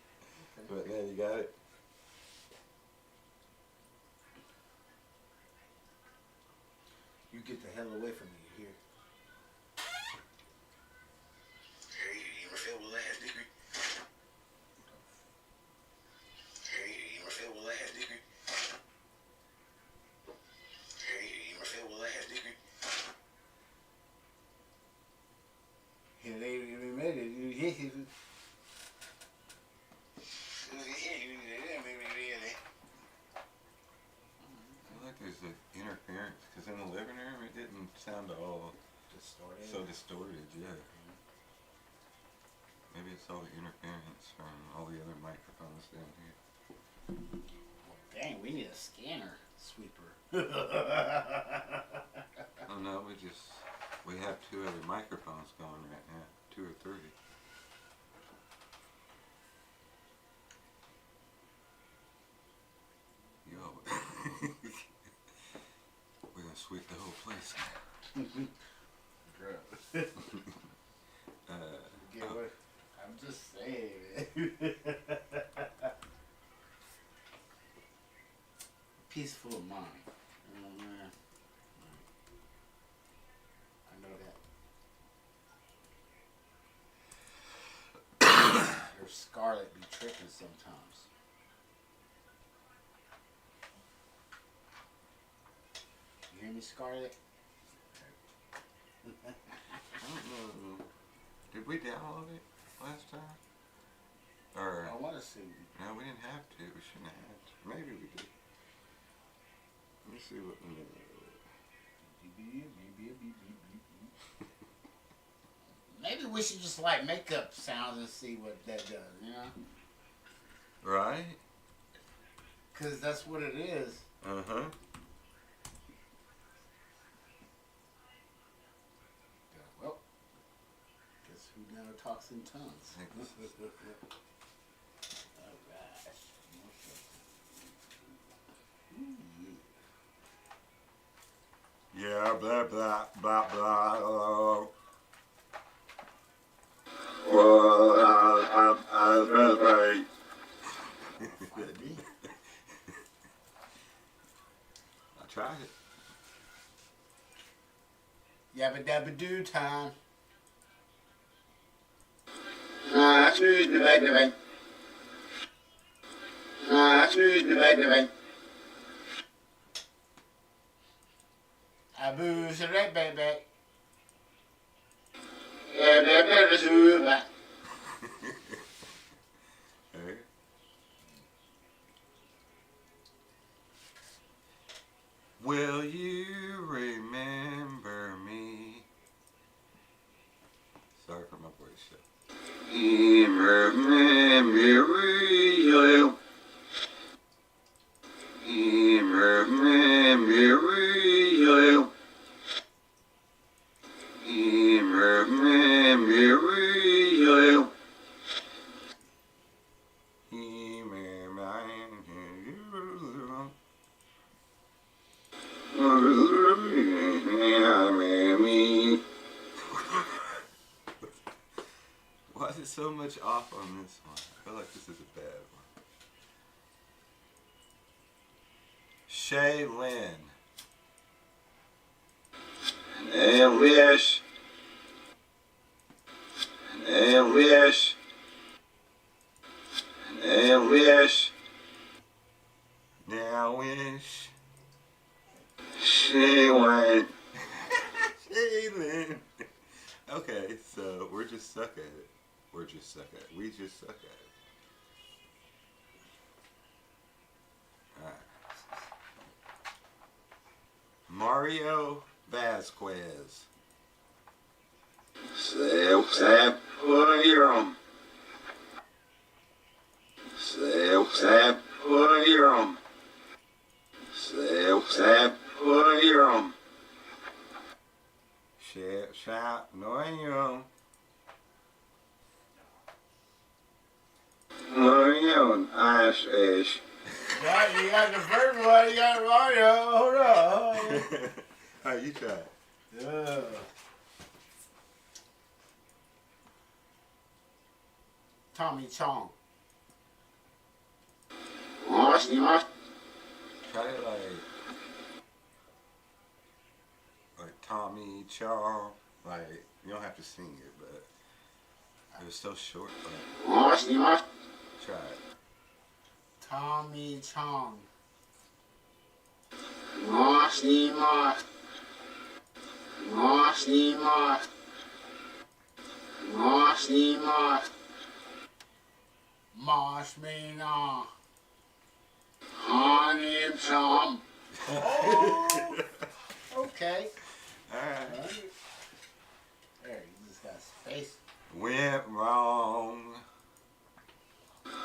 But then you got it. You get the hell away from me here. Hey, you ever feel last degree? Hey, you ever feel last degree? Hey, you ever feel last degree? And they made it. You hit it. I feel like there's an interference because in the living room it didn't sound all Distorted. so distorted. Yeah. Maybe it's all the interference from all the other microphones down here. Dang, we need a scanner sweeper. Oh no, we have 2 other microphones going right now, 2 or 3. Yo, we're gonna sweep the whole place. Get away. I'm just saying. Peaceful of mind. Oh man. I know that. Your Scarlet be tripping sometimes. You hear me, Scarlet? I don't know. Did we download it last time? Or I want to see. no, we didn't have to. We shouldn't have had to. Maybe we did. Let me see what. Maybe we should just like make up sounds and see what that does, you know? Right? Because that's what it is. Uh huh. Well, guess who now talks in tongues? I think this is Alright. yeah, blah blah blah blah. Well, right. I tried it. Yabba dabba doo time. Snooze the bed, snooze the bed. Abu Saray baby. Hey. Will you remember me? Sorry for my voice. Why is it so much off on this one? I feel like this is a bad one. Shay Lynn. And wish. And wish. And wish. Now wish. She went. suck at it. We're just suck at it. We just suck at it. Alright. Mario Vasquez. Self-sap, put-em. Self-sap, put-em. Self-sap, put-em. Shit, shout, no you. Mario, ice ish. Right, you got the first one, you got Mario. Hold on. Alright, you try it. Yeah. Tommy Chong. Moss. Try it like Tommy Chong. Like, you don't have to sing it, but it was so short. But Moss. try it. Tommy Chong. Moss. Mosh me now. Honey Tom. Oh, okay. Alright. There, you just got space. Went wrong.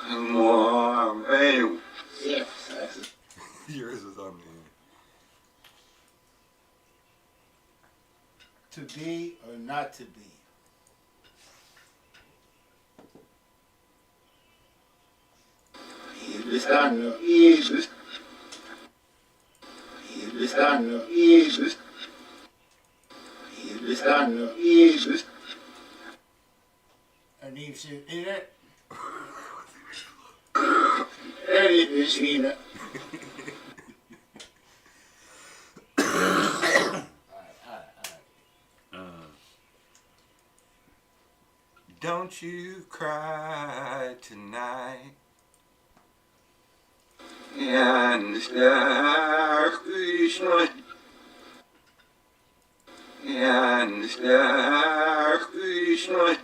More baby. Yours was on the To be or not to be. And you should eat it. Don't you cry tonight. And star Krishna. And star Krishna.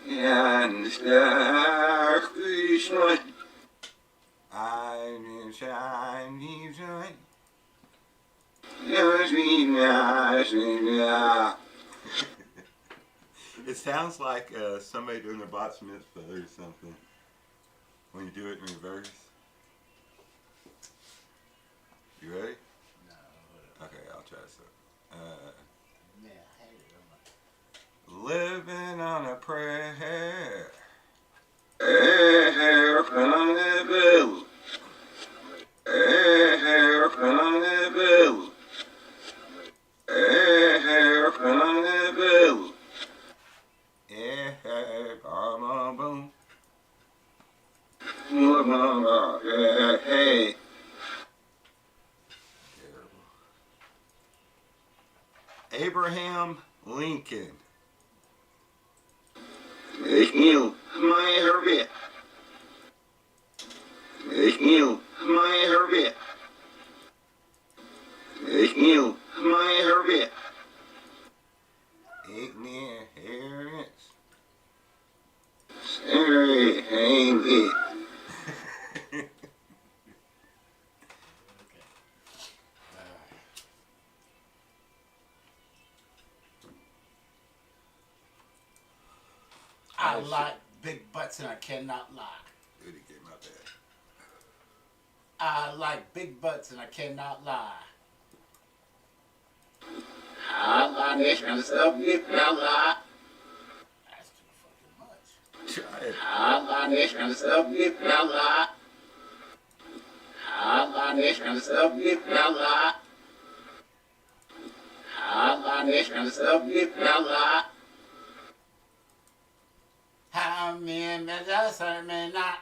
And star Krishna. I'm in shiny joy. It sounds like somebody doing their bat mitzvah or something. When you do it in reverse. You ready? No. Okay, I'll try some. Man, I hate it. Living on a prayer. Hair from the bill. Hair from the bill. Hair from the bill. Yeah, I'm boom. Hey. Terrible. Abraham Lincoln. Ik nieuw, my herbie. Ik nieuw, my herbie. Ik nieuw, my herbie. Ignorance. Sorry, hangy. I like big butts and I cannot lie. Really came out bad. I like big butts and I cannot lie. I like this kind of stuff, you fella. That's too fucking much. Try it. I like this kind of stuff, you fella. I like this kind of stuff, you fella. I like this kind of stuff, you fella. How many does I may not?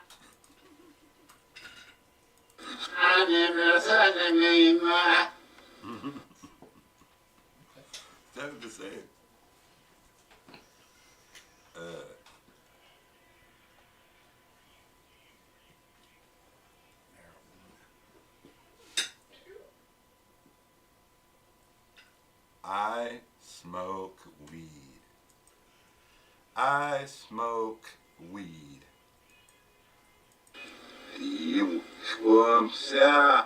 I never said the name. Sounded the same. I smoke weed. I smoke weed. You swamsa.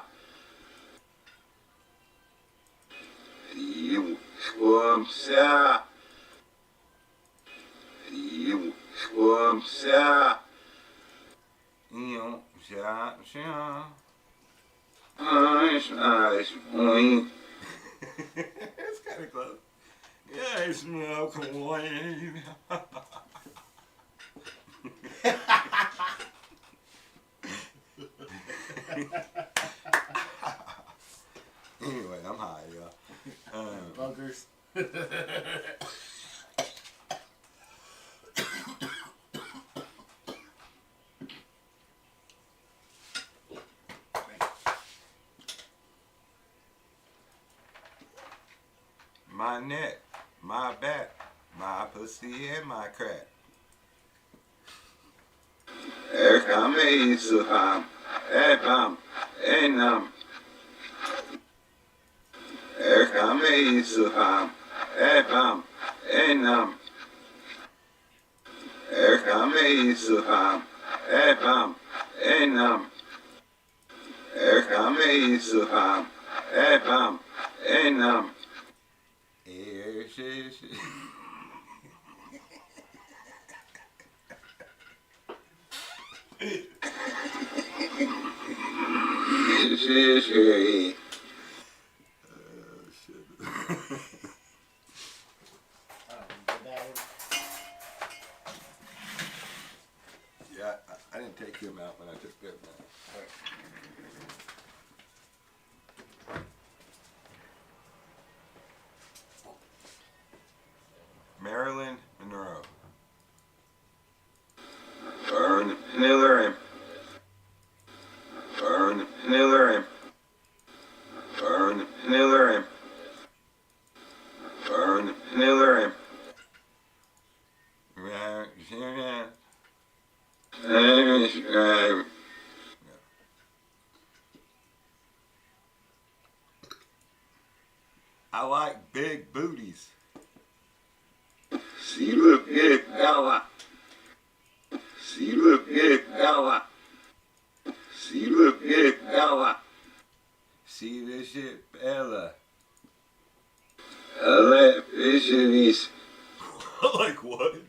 You swamsa. You swamsa. Ice, boing. It's kind of close. Yeah, I smoke weed. Anyway, I'm high, y'all. Bunkers. My neck, my back, my pussy, and my crack. Kami suham. Ebam. Enam. Kami suham. Ebam. Enam. Kami suham. Ebam. Enam. Kami suham. Ebam. Enam. Shit. Yeah, I didn't take him out when I took them out. Marilyn Monroe. Burn Miller. Burn Miller. Burn Miller. Burn Miller. I like big booties. See look big fella. See look big fella. See look big fella. See this shit, Ella. I like fisheries. Like what?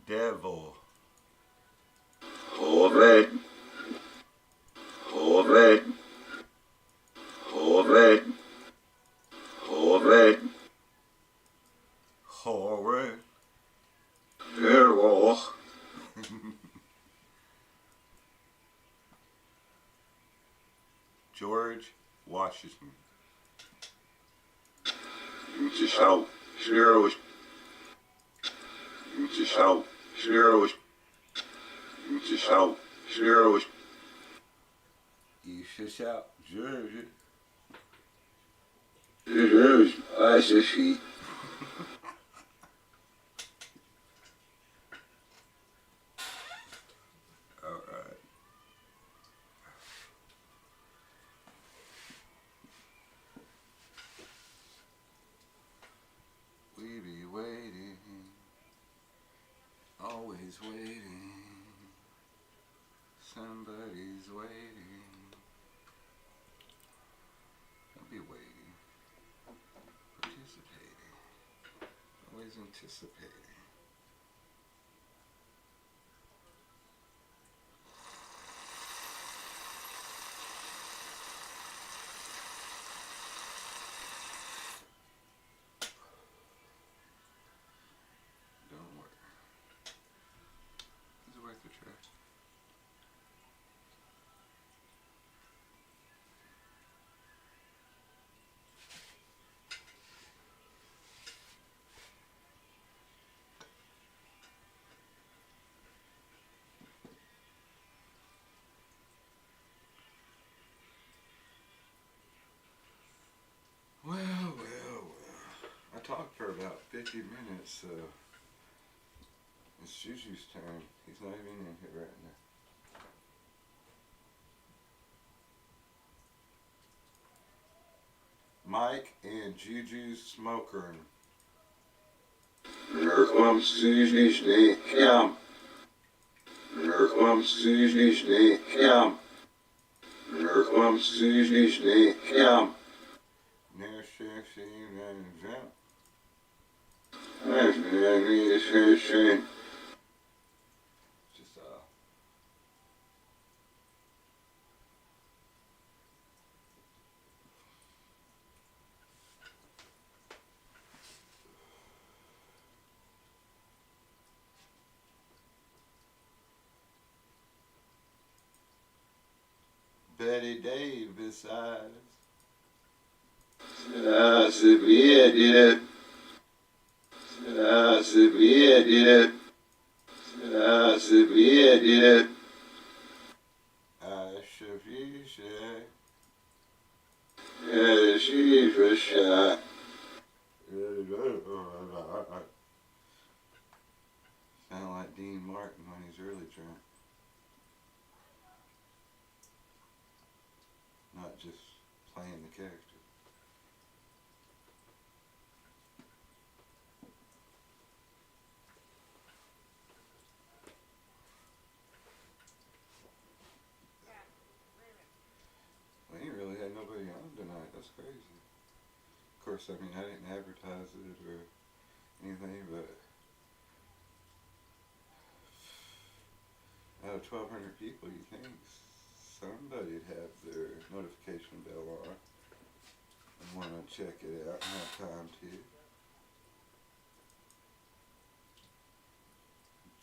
Devil. Hovet. Hovet. Hovet. Hovet. Horror. Verwoch. George Washington. Moeten zou. Schreeuwers. Moeten zou. Schreeuwers. Moeten zou. Schreeuwers. You should shout, George. Schreeuwers. IJsselschie. Alright. We be waiting, always waiting. Somebody's waiting. Don't be waiting. Participating. Always anticipating. Don't worry. This is where about 50 minutes, so it's Juju's turn. He's not even in here right now. Mike and Juju's Smoker. Hier komt Suzy Sneekam. Hier komt Suzy Sneekam. Hier komt Suzy Sneekam. Near sexy and jump. That's me, Suzy. Just Betty Davis eyes. Sibirien. Sibirien. Sibirien. Ashavisha. She's a shot. Sound like Dean Martin when he's really drunk. Not just playing the character. We ain't really had nobody on tonight. That's crazy. Of course, I mean, I didn't advertise it or anything, but out of 1,200 people, you think somebody'd have their notification bell on and want to check it out and have time to.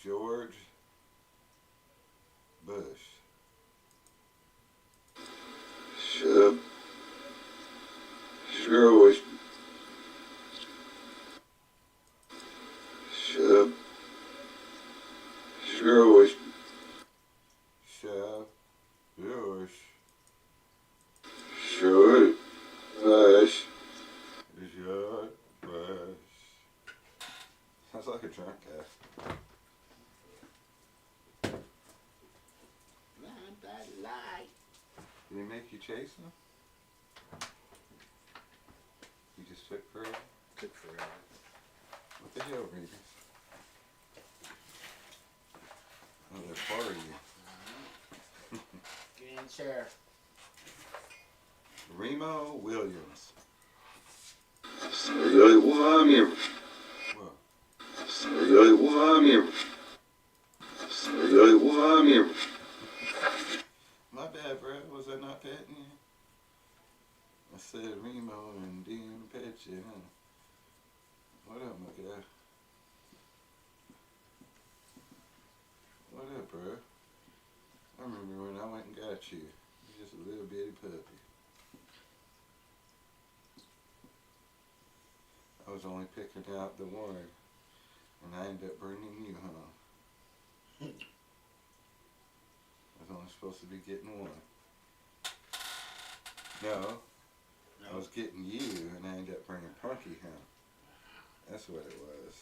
George Bush. Sure. Sure was. Sure. Sure was. Shove. Bush. Sure. Bush. George Bush. Sounds like a drunk guy. Did he make you chase him? You just took forever? Took forever. What the hell, Reedy? Oh, they're partying. Get in the chair. Remo Williams. Своей вами. Whoa. Своей вами. Своей вами. My bad, bro. Was I not petting you? I said Remo and Dean pet you, huh? What up, my guy? What up, bro? I remember when I went and got you. You're just a little bitty puppy. I was only picking out the one, and I ended up bringing you, huh? I was only supposed to be getting one. No, I was getting you, and I ended up bringing Punky home. That's what it was.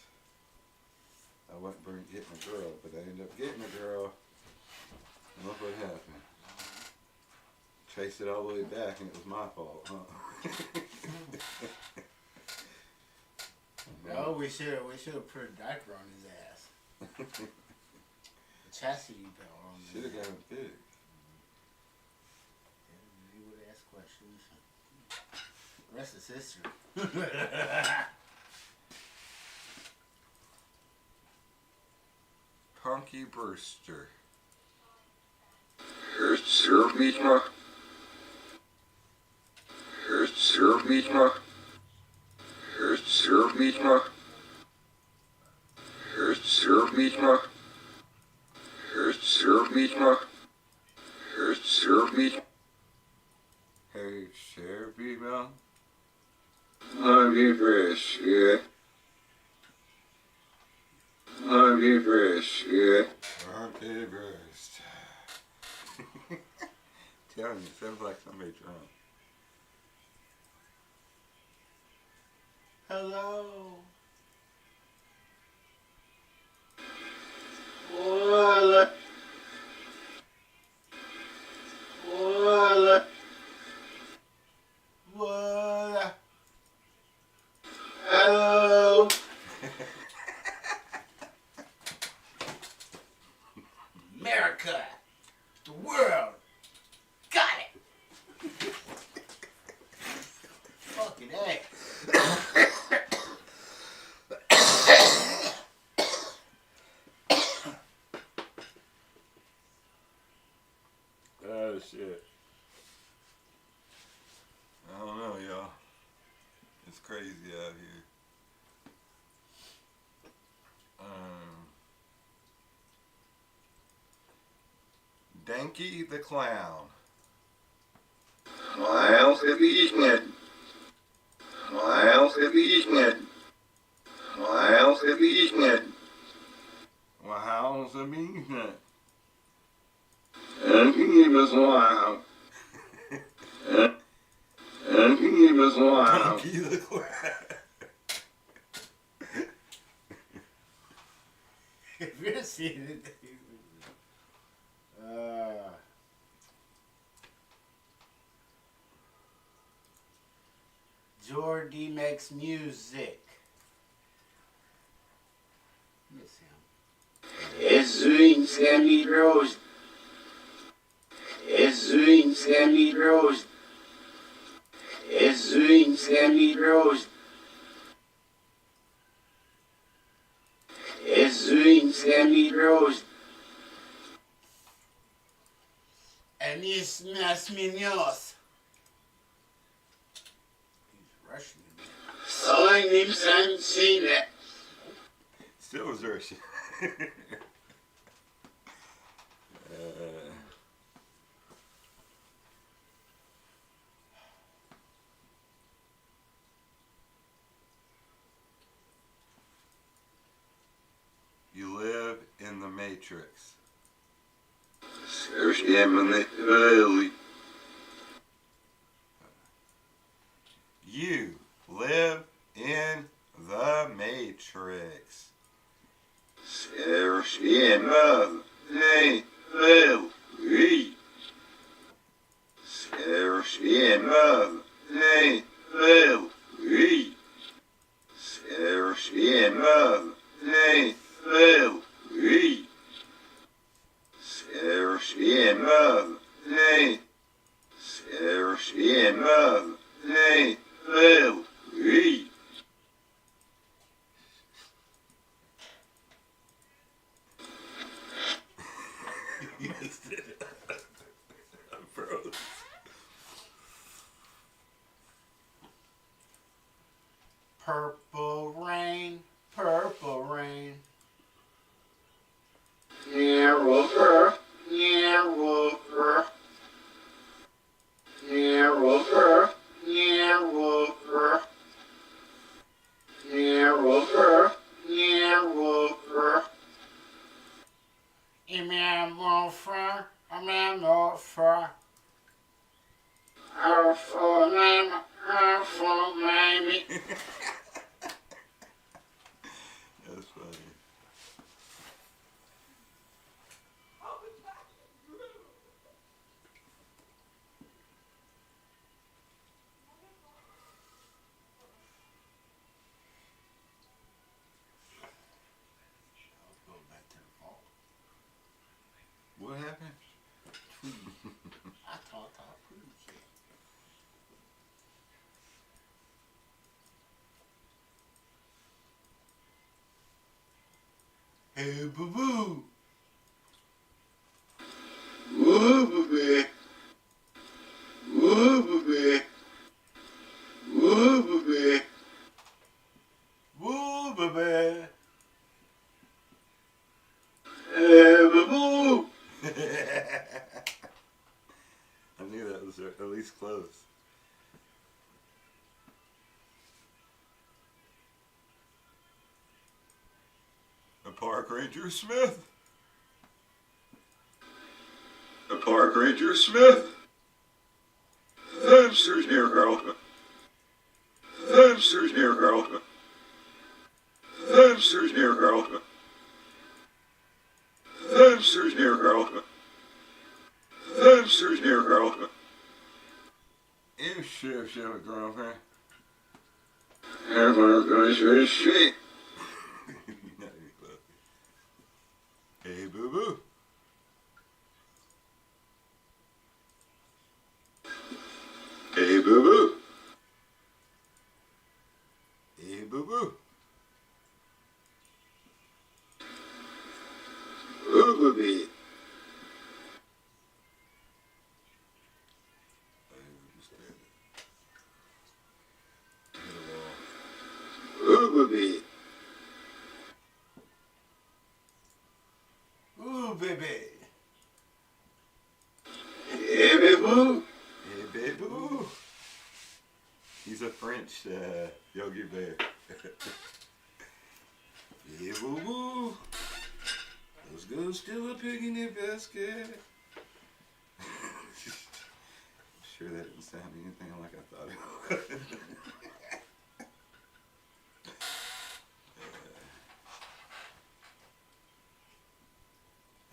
I wasn't getting a girl, but I ended up getting a girl. And look what happened. Chased it all the way back, and it was my fault, huh? No, we should have put a diaper on his ass. A chastity belt on his Should have ass. got him fixed. He would ask questions. The rest is history. Punky Brewster. Here's Serbia. Here's Serbia. Here's Serbia. Here's Serbia. Here's Serbia. Here's Serbia. Hey, Sheriff Email. I'm depressed, yeah. I'm depressed, yeah. Punky Brewster. Telling you, sounds like somebody drunk. Hello. Voila. Voila. Voila. Hello. America. The world. Got it. Fucking A. Oh shit. I don't know, y'all. It's crazy out here. Danky the Clown. Miles heb ich nicht. Miles heb ich nicht. Miles heb ich nicht. Well, how's the mean? En hier is wow. En hier is wow. Danky the Clown. If you're seeing it. Jordy makes music. Miss him. Es can be roast. Es can be roast. Es can be roast. Es can be roast. Anis mas minios. He's Russian. Soll ihm sein Zähne. Still was Russian. You live in the Matrix. You live in the Matrix. Purple rain, purple rain. Yeah, Wolfer. Yeah, Wolfer. Yeah, Wolfer. Yeah, Wolfer. Yeah, Wolfer. Yeah, Wolfer. I'm Wolfer, I'm Wolfer. Our name, our full name. That's funny. I'll go back to the vault. What happened? I thought I proved it. Hey, boo-boo. Woo, baby. Woo, baby. Woo, baby. Woo, baby. Hey, boo. I knew that was at least close. A Park Ranger Smith. A Park Ranger Smith. Themsters near girl. Themsters near girl. Themsters near girl. Hamster's here, girl. Hamster's here, girl. You shit, girlfriend. Hamster's shit. Hey, boo boo. Hey, boo boo. Hey, boo boo. Boo boo. Boo boo. Ooh, baby. Hey, boo. Hey, baby. He's a French Yogi Bear. Hey, boo boo. Let's go steal a pig in your basket. I'm sure that didn't sound anything like I thought it would.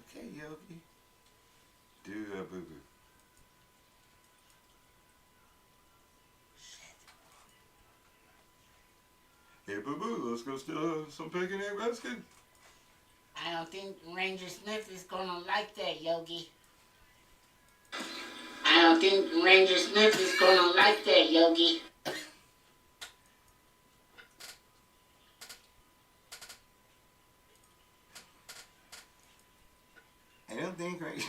Okay, Yogi. Do a boo boo. Hey, boo boo, let's go steal some pig in your basket. I don't think Ranger Smith is gonna like that, Yogi. I don't think Ranger Smith is gonna like that, Yogi. I don't think right.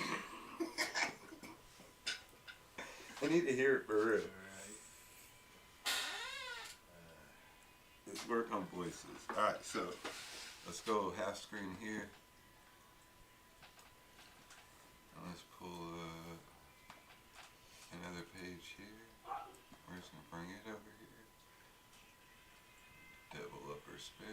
I need to hear it for real. Let's work on voices. Alright, so let's go half screen here. And let's pull another page here. We're just going to bring it over here. Double upper space.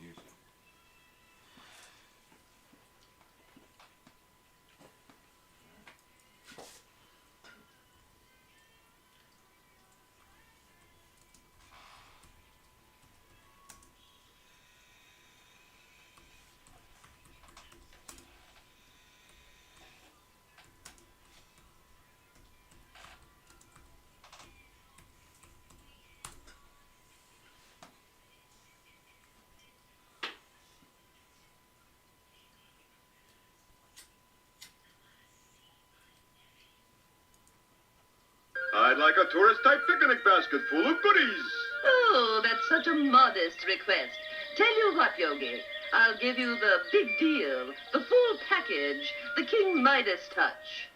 Music. I'd like a tourist-type picnic basket full of goodies. Oh, that's such a modest request. Tell you what, Yogi, I'll give you the big deal, the full package, the King Midas touch.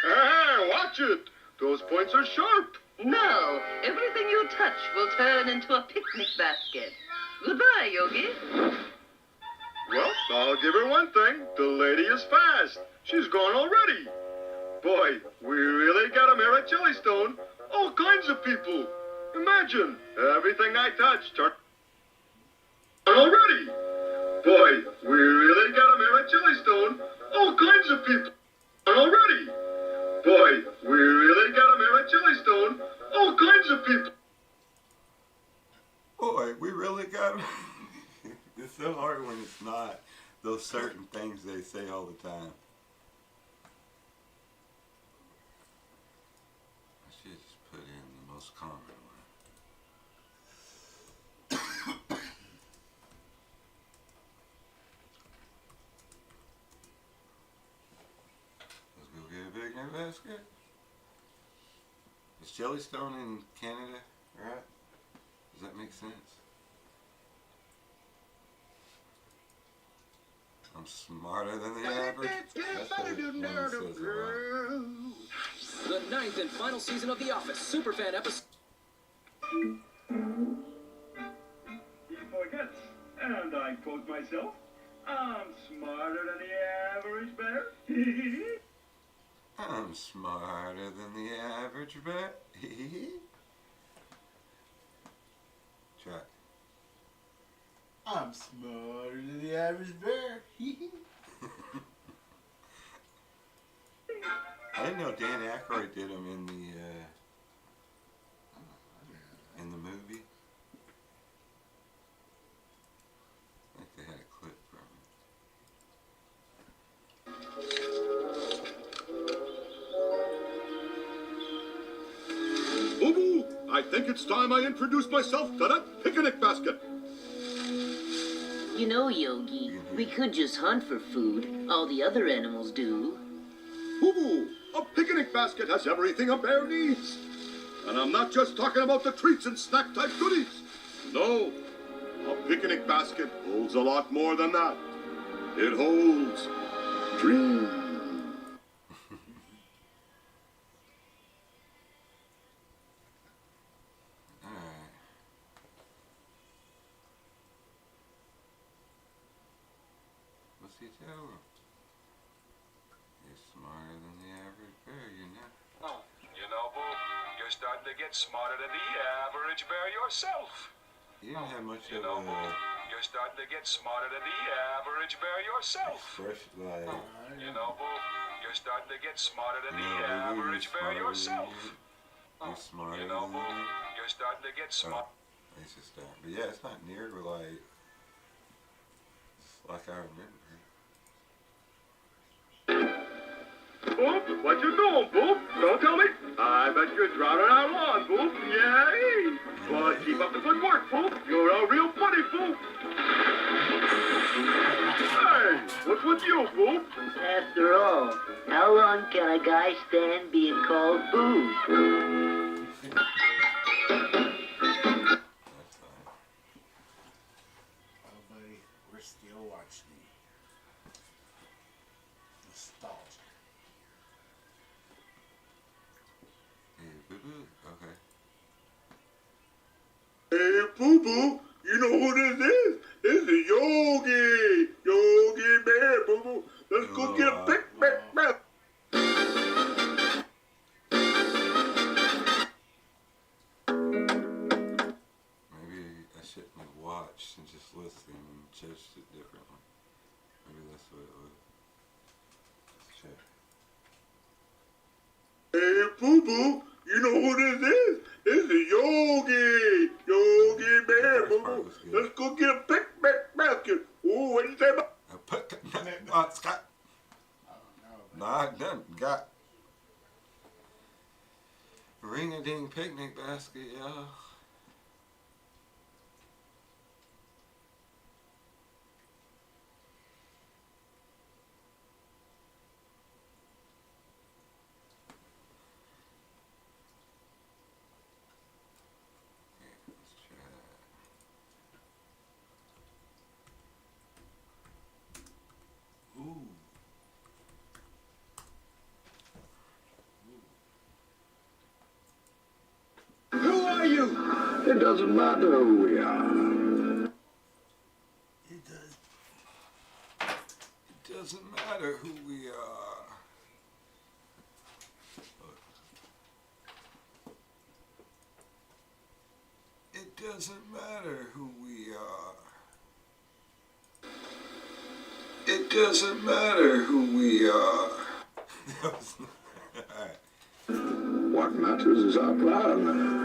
Hey, watch it. Those points are sharp. Now, everything you touch will turn into a picnic basket. Goodbye, Yogi. Well, I'll give her one thing. The lady is fast. She's gone already. Boy, we really got 'em here at Jellystone. All kinds of people. Imagine, everything I touch turned already. Boy, we really got 'em here at Jellystone. All kinds of people already. Boy, we really got 'em here at Jellystone. All kinds of people. Boy, we really got them. It's so hard when it's not those certain things they say all the time. I should just put in the most common one. Let's go get a big new basket. Is Jellystone in Canada, right? Does that make sense? I'm smarter than the average. That's what it says a lot. The 9th and final season of The Office Superfan episode. He forgets, and I quote myself, I'm smarter than the average bear. I'm smarter than the average bear. Try. I'm smarter than the average bear. I didn't know Dan Aykroyd did them in the movie. I think they had a clip from it. Boo-boo, I think it's time I introduce myself to that picnic basket. You know, Yogi, we could just hunt for food. All the other animals do. Boo-boo, a picnic basket has everything a bear needs. And I'm not just talking about the treats and snack-type goodies. No, a picnic basket holds a lot more than that. It holds dreams. Alright. What's he tell him? You're smarter than the average bear, you know. Oh, you know, Boo, you're starting to get smarter than the average bear yourself. You didn't have much You of know, a Boo, you're starting to get smarter than the average bear yourself. expression like, You know, Boo, you're starting to get smarter than the you know, average bear yourself. You're smarter You know, than Boo, me. you're starting to get smart. It's just that. But yeah, it's not near like, it's like I remember. Boop, what you doing, Boop? Don't tell me. I bet you're drowning our lawn, Boop. Yay! Well, keep up the good work, Boop. You're a real buddy, Boop. Hey, what's with you, Boop? After all, how long can a guy stand being called boo? That's fine. Oh, buddy, we're still watching nostalgia. Hey, boo-boo. Okay. Hey, Boo-boo, you know who this is? This is Yogi. Yogi Bear, Boo-boo. Let's go get a pick. Maybe I shouldn't have watched and just listened and judged it differently. Maybe that's what it was. Let's check. Hey, Boo-boo, you know who this is? This is Yogi. Yogi Bear, The first part Boo-boo. was good. Let's go get a pick basket. Ooh, what do you say about? I put Scott. I don't know. But Nah, I done got ring-a-ding picnic basket, y'all. Okay, let's try that. ooh. Who are you? It doesn't matter who we are. It does. It doesn't matter who we are. It doesn't matter who we are. It doesn't matter who we are. Alright. What matters is our plan.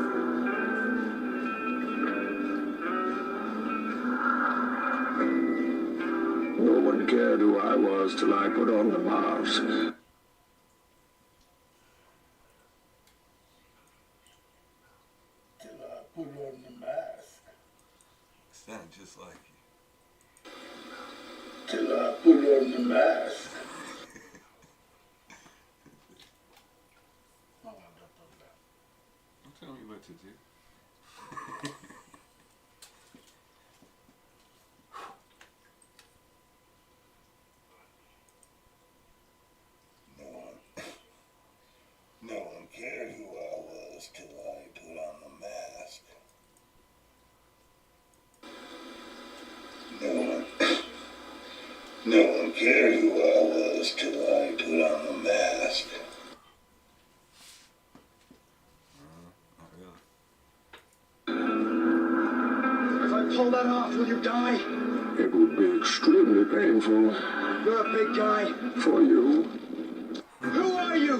No one cared who I was till I put on the mask. Till I put on the mask. Sound just like you. Till I put on the mask. Don't tell me what to do. No one cared who I was till I put on the mask. No one cared who I was till I put on the mask. Not really. If I pull that off, will you die? It would be extremely painful. You're a big guy. For you. Who are you?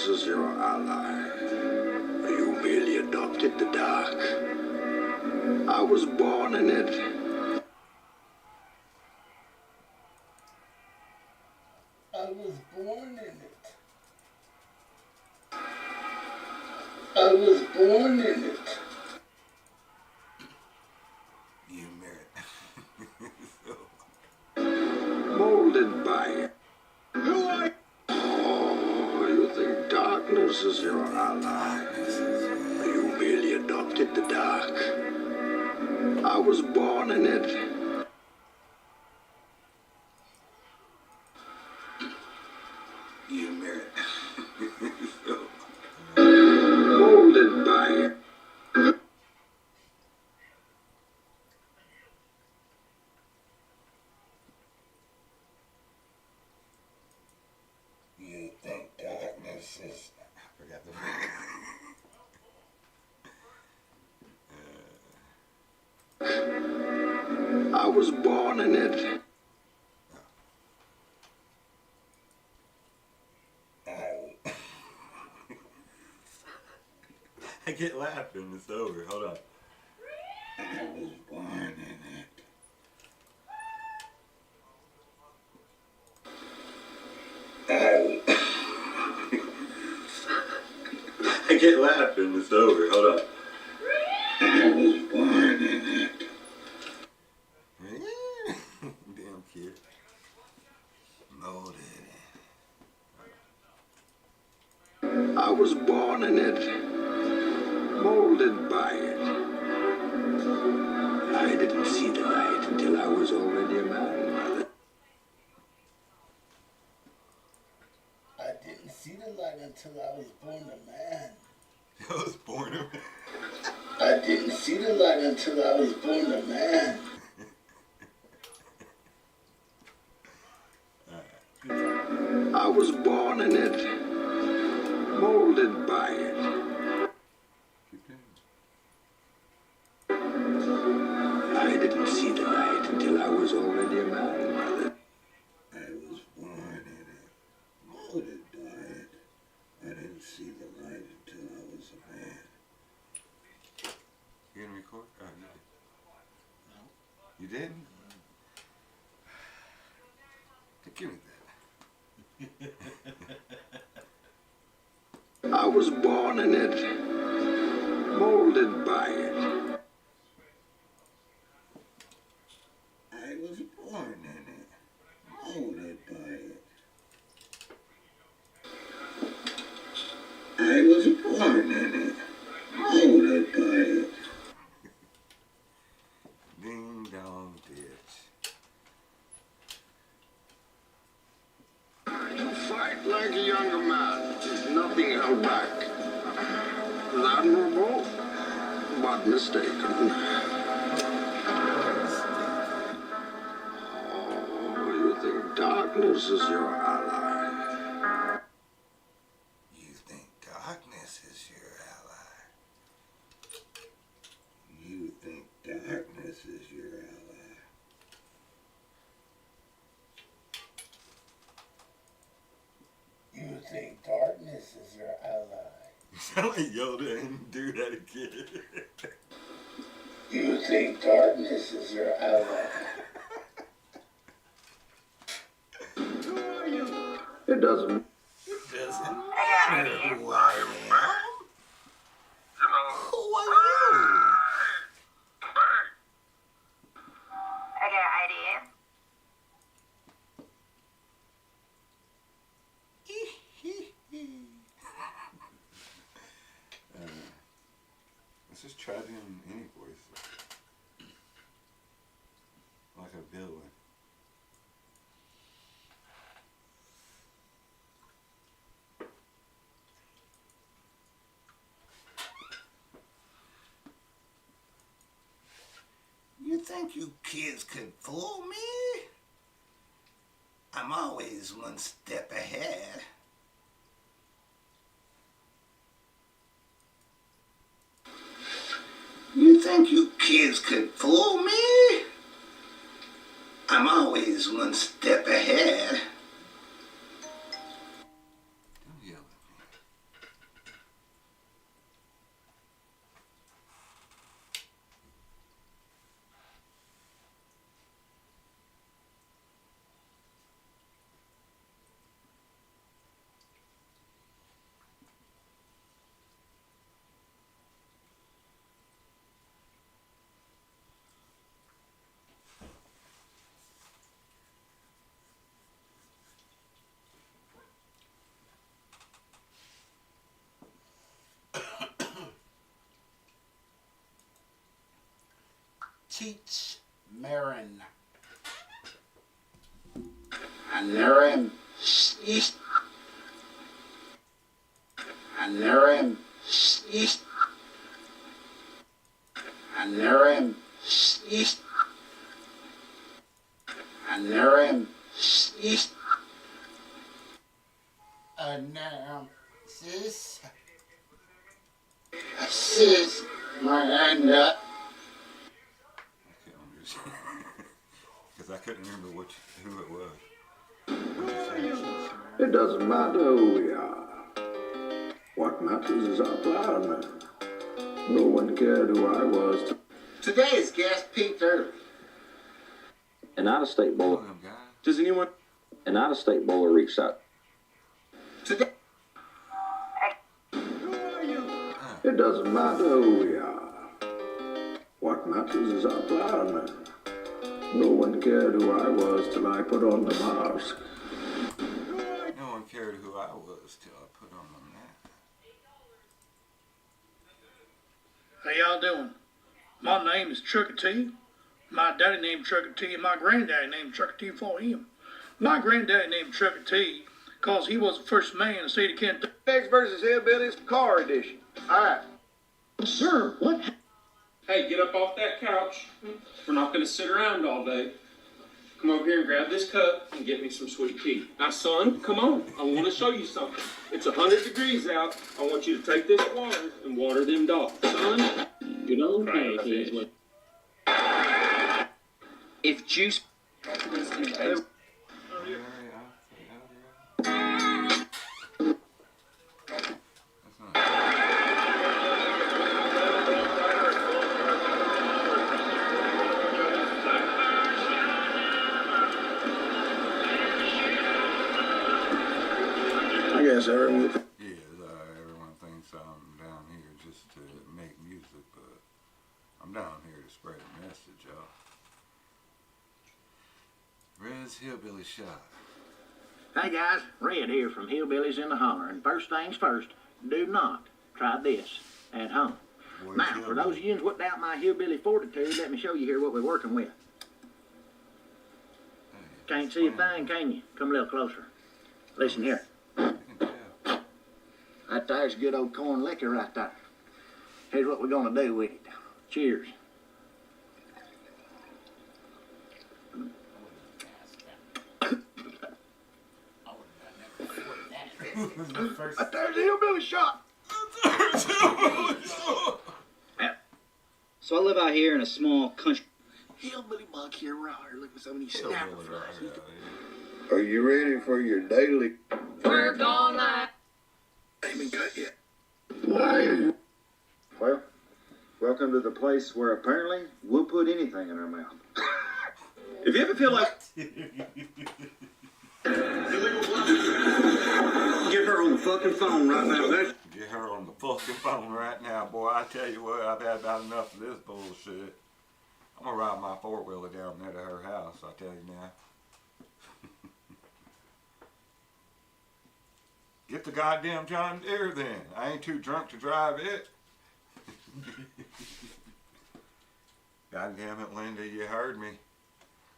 darkness as your ally. You merely adopted the dark. I was born in it. I was born in it. I was born in it. You merit. Molded by it. Oh, you think darkness is your ally. You merely adopted the dark. I was born in it. You merit. Molded by it. You think darkness is... I forgot the word. I was born in it. I get laughing. It's over. Hold on. I was born in it. I get laughing. It's over. Hold on. I was born in it. Damn kid. Molded. I was born in it. Molded by it. I didn't see the light until I was already a man, Mother. I didn't see the light until I was born a man. I was born a man. I didn't see the light until I was born a man. I was born in it. Molded by it. I didn't see the light until I was already a man, Mother. I was born in it. Molded by it. I didn't see the light until I was a man. You gonna record? Oh, you did. No. You didn't? Give me that. I was born in it. Molded by it. I was born in it. Molded by it. I was born in it. Molded by it. Ding dong ditch. You fight like a younger man. Nothing held back. Admirable, but mistaken. Oh, you think darkness is your ally. You think darkness is your ally. You think darkness is your ally. You think darkness is your ally. You sound like Yoda and do that again. You think darkness is your ally. It doesn't. It doesn't matter who I am. Who are you? I got an idea. Let's just try doing any voice. Like a villain. You think you kids could fool me? I'm always one step ahead. You think you kids could fool me? I'm always one step ahead. Don't yell at me. Cheech Marin. Anarim. Anarim. Anarim. Anarim. Sis. Sis Miranda. Because I couldn't remember who it was. It doesn't matter who we are. What matters is our plan. No one cared who I was. Today's guest peaked early. An out-of-state bowler. Does anyone? An out-of-state bowler reached out. Today. It doesn't matter who we are. What matters is our plan. No one cared who I was till I put on the mask. No one cared who I was till I put on the mask. How y'all doing? My name is Trucker T. My daddy named Trucker T and my granddaddy named Trucker T for him. My granddaddy named Trucker T because he was the first man in the state of Kentucky. Pigs versus Hillbillies Car Edition. Alright. Sir, what? Hey, get up off that couch. We're not going to sit around all day. Come over here and grab this cup and get me some sweet tea. Now, son, come on. I want to show you something. It's 100 degrees out. I want you to take this water and water them dogs. Son, you don't pay. If juice... I guess everyone. Everyone thinks I'm down here just to make music, but I'm down here to spread a message, y'all. Red's Hillbilly Shot. Hey guys, Red here from Hillbillies in the Holler, and first things first, do not try this at home. Now, for those of you who's whipped out my hillbilly fortitude, let me show you here what we're working with. Can't see a thing, can you? Come a little closer. Listen here. That there's good old corn liquor right there. Here's what we're gonna do with it. Cheers. There's a hillbilly shot. So I live out here in a small country. Hillbilly bug here around here. Look at some of these snapper flies. Are you ready for your daily? Worked all night. Ain't been cut yet. Well, welcome to the place where apparently we'll put anything in our mouth. If you ever feel like... Get her on the fucking phone right now. Get her on the fucking phone right now, boy. I tell you what, I've had about enough of this bullshit. I'm gonna ride my four-wheeler down there to her house, I tell you now. Get the goddamn John Deere then. I ain't too drunk to drive it. God damn it, Linda, you heard me.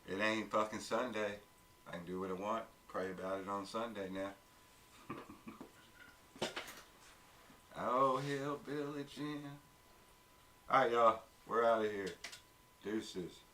It ain't fucking Sunday. I can do what I want. Pray about it on Sunday now. Oh, hillbilly Jim. Alright, y'all. We're out of here. Deuces.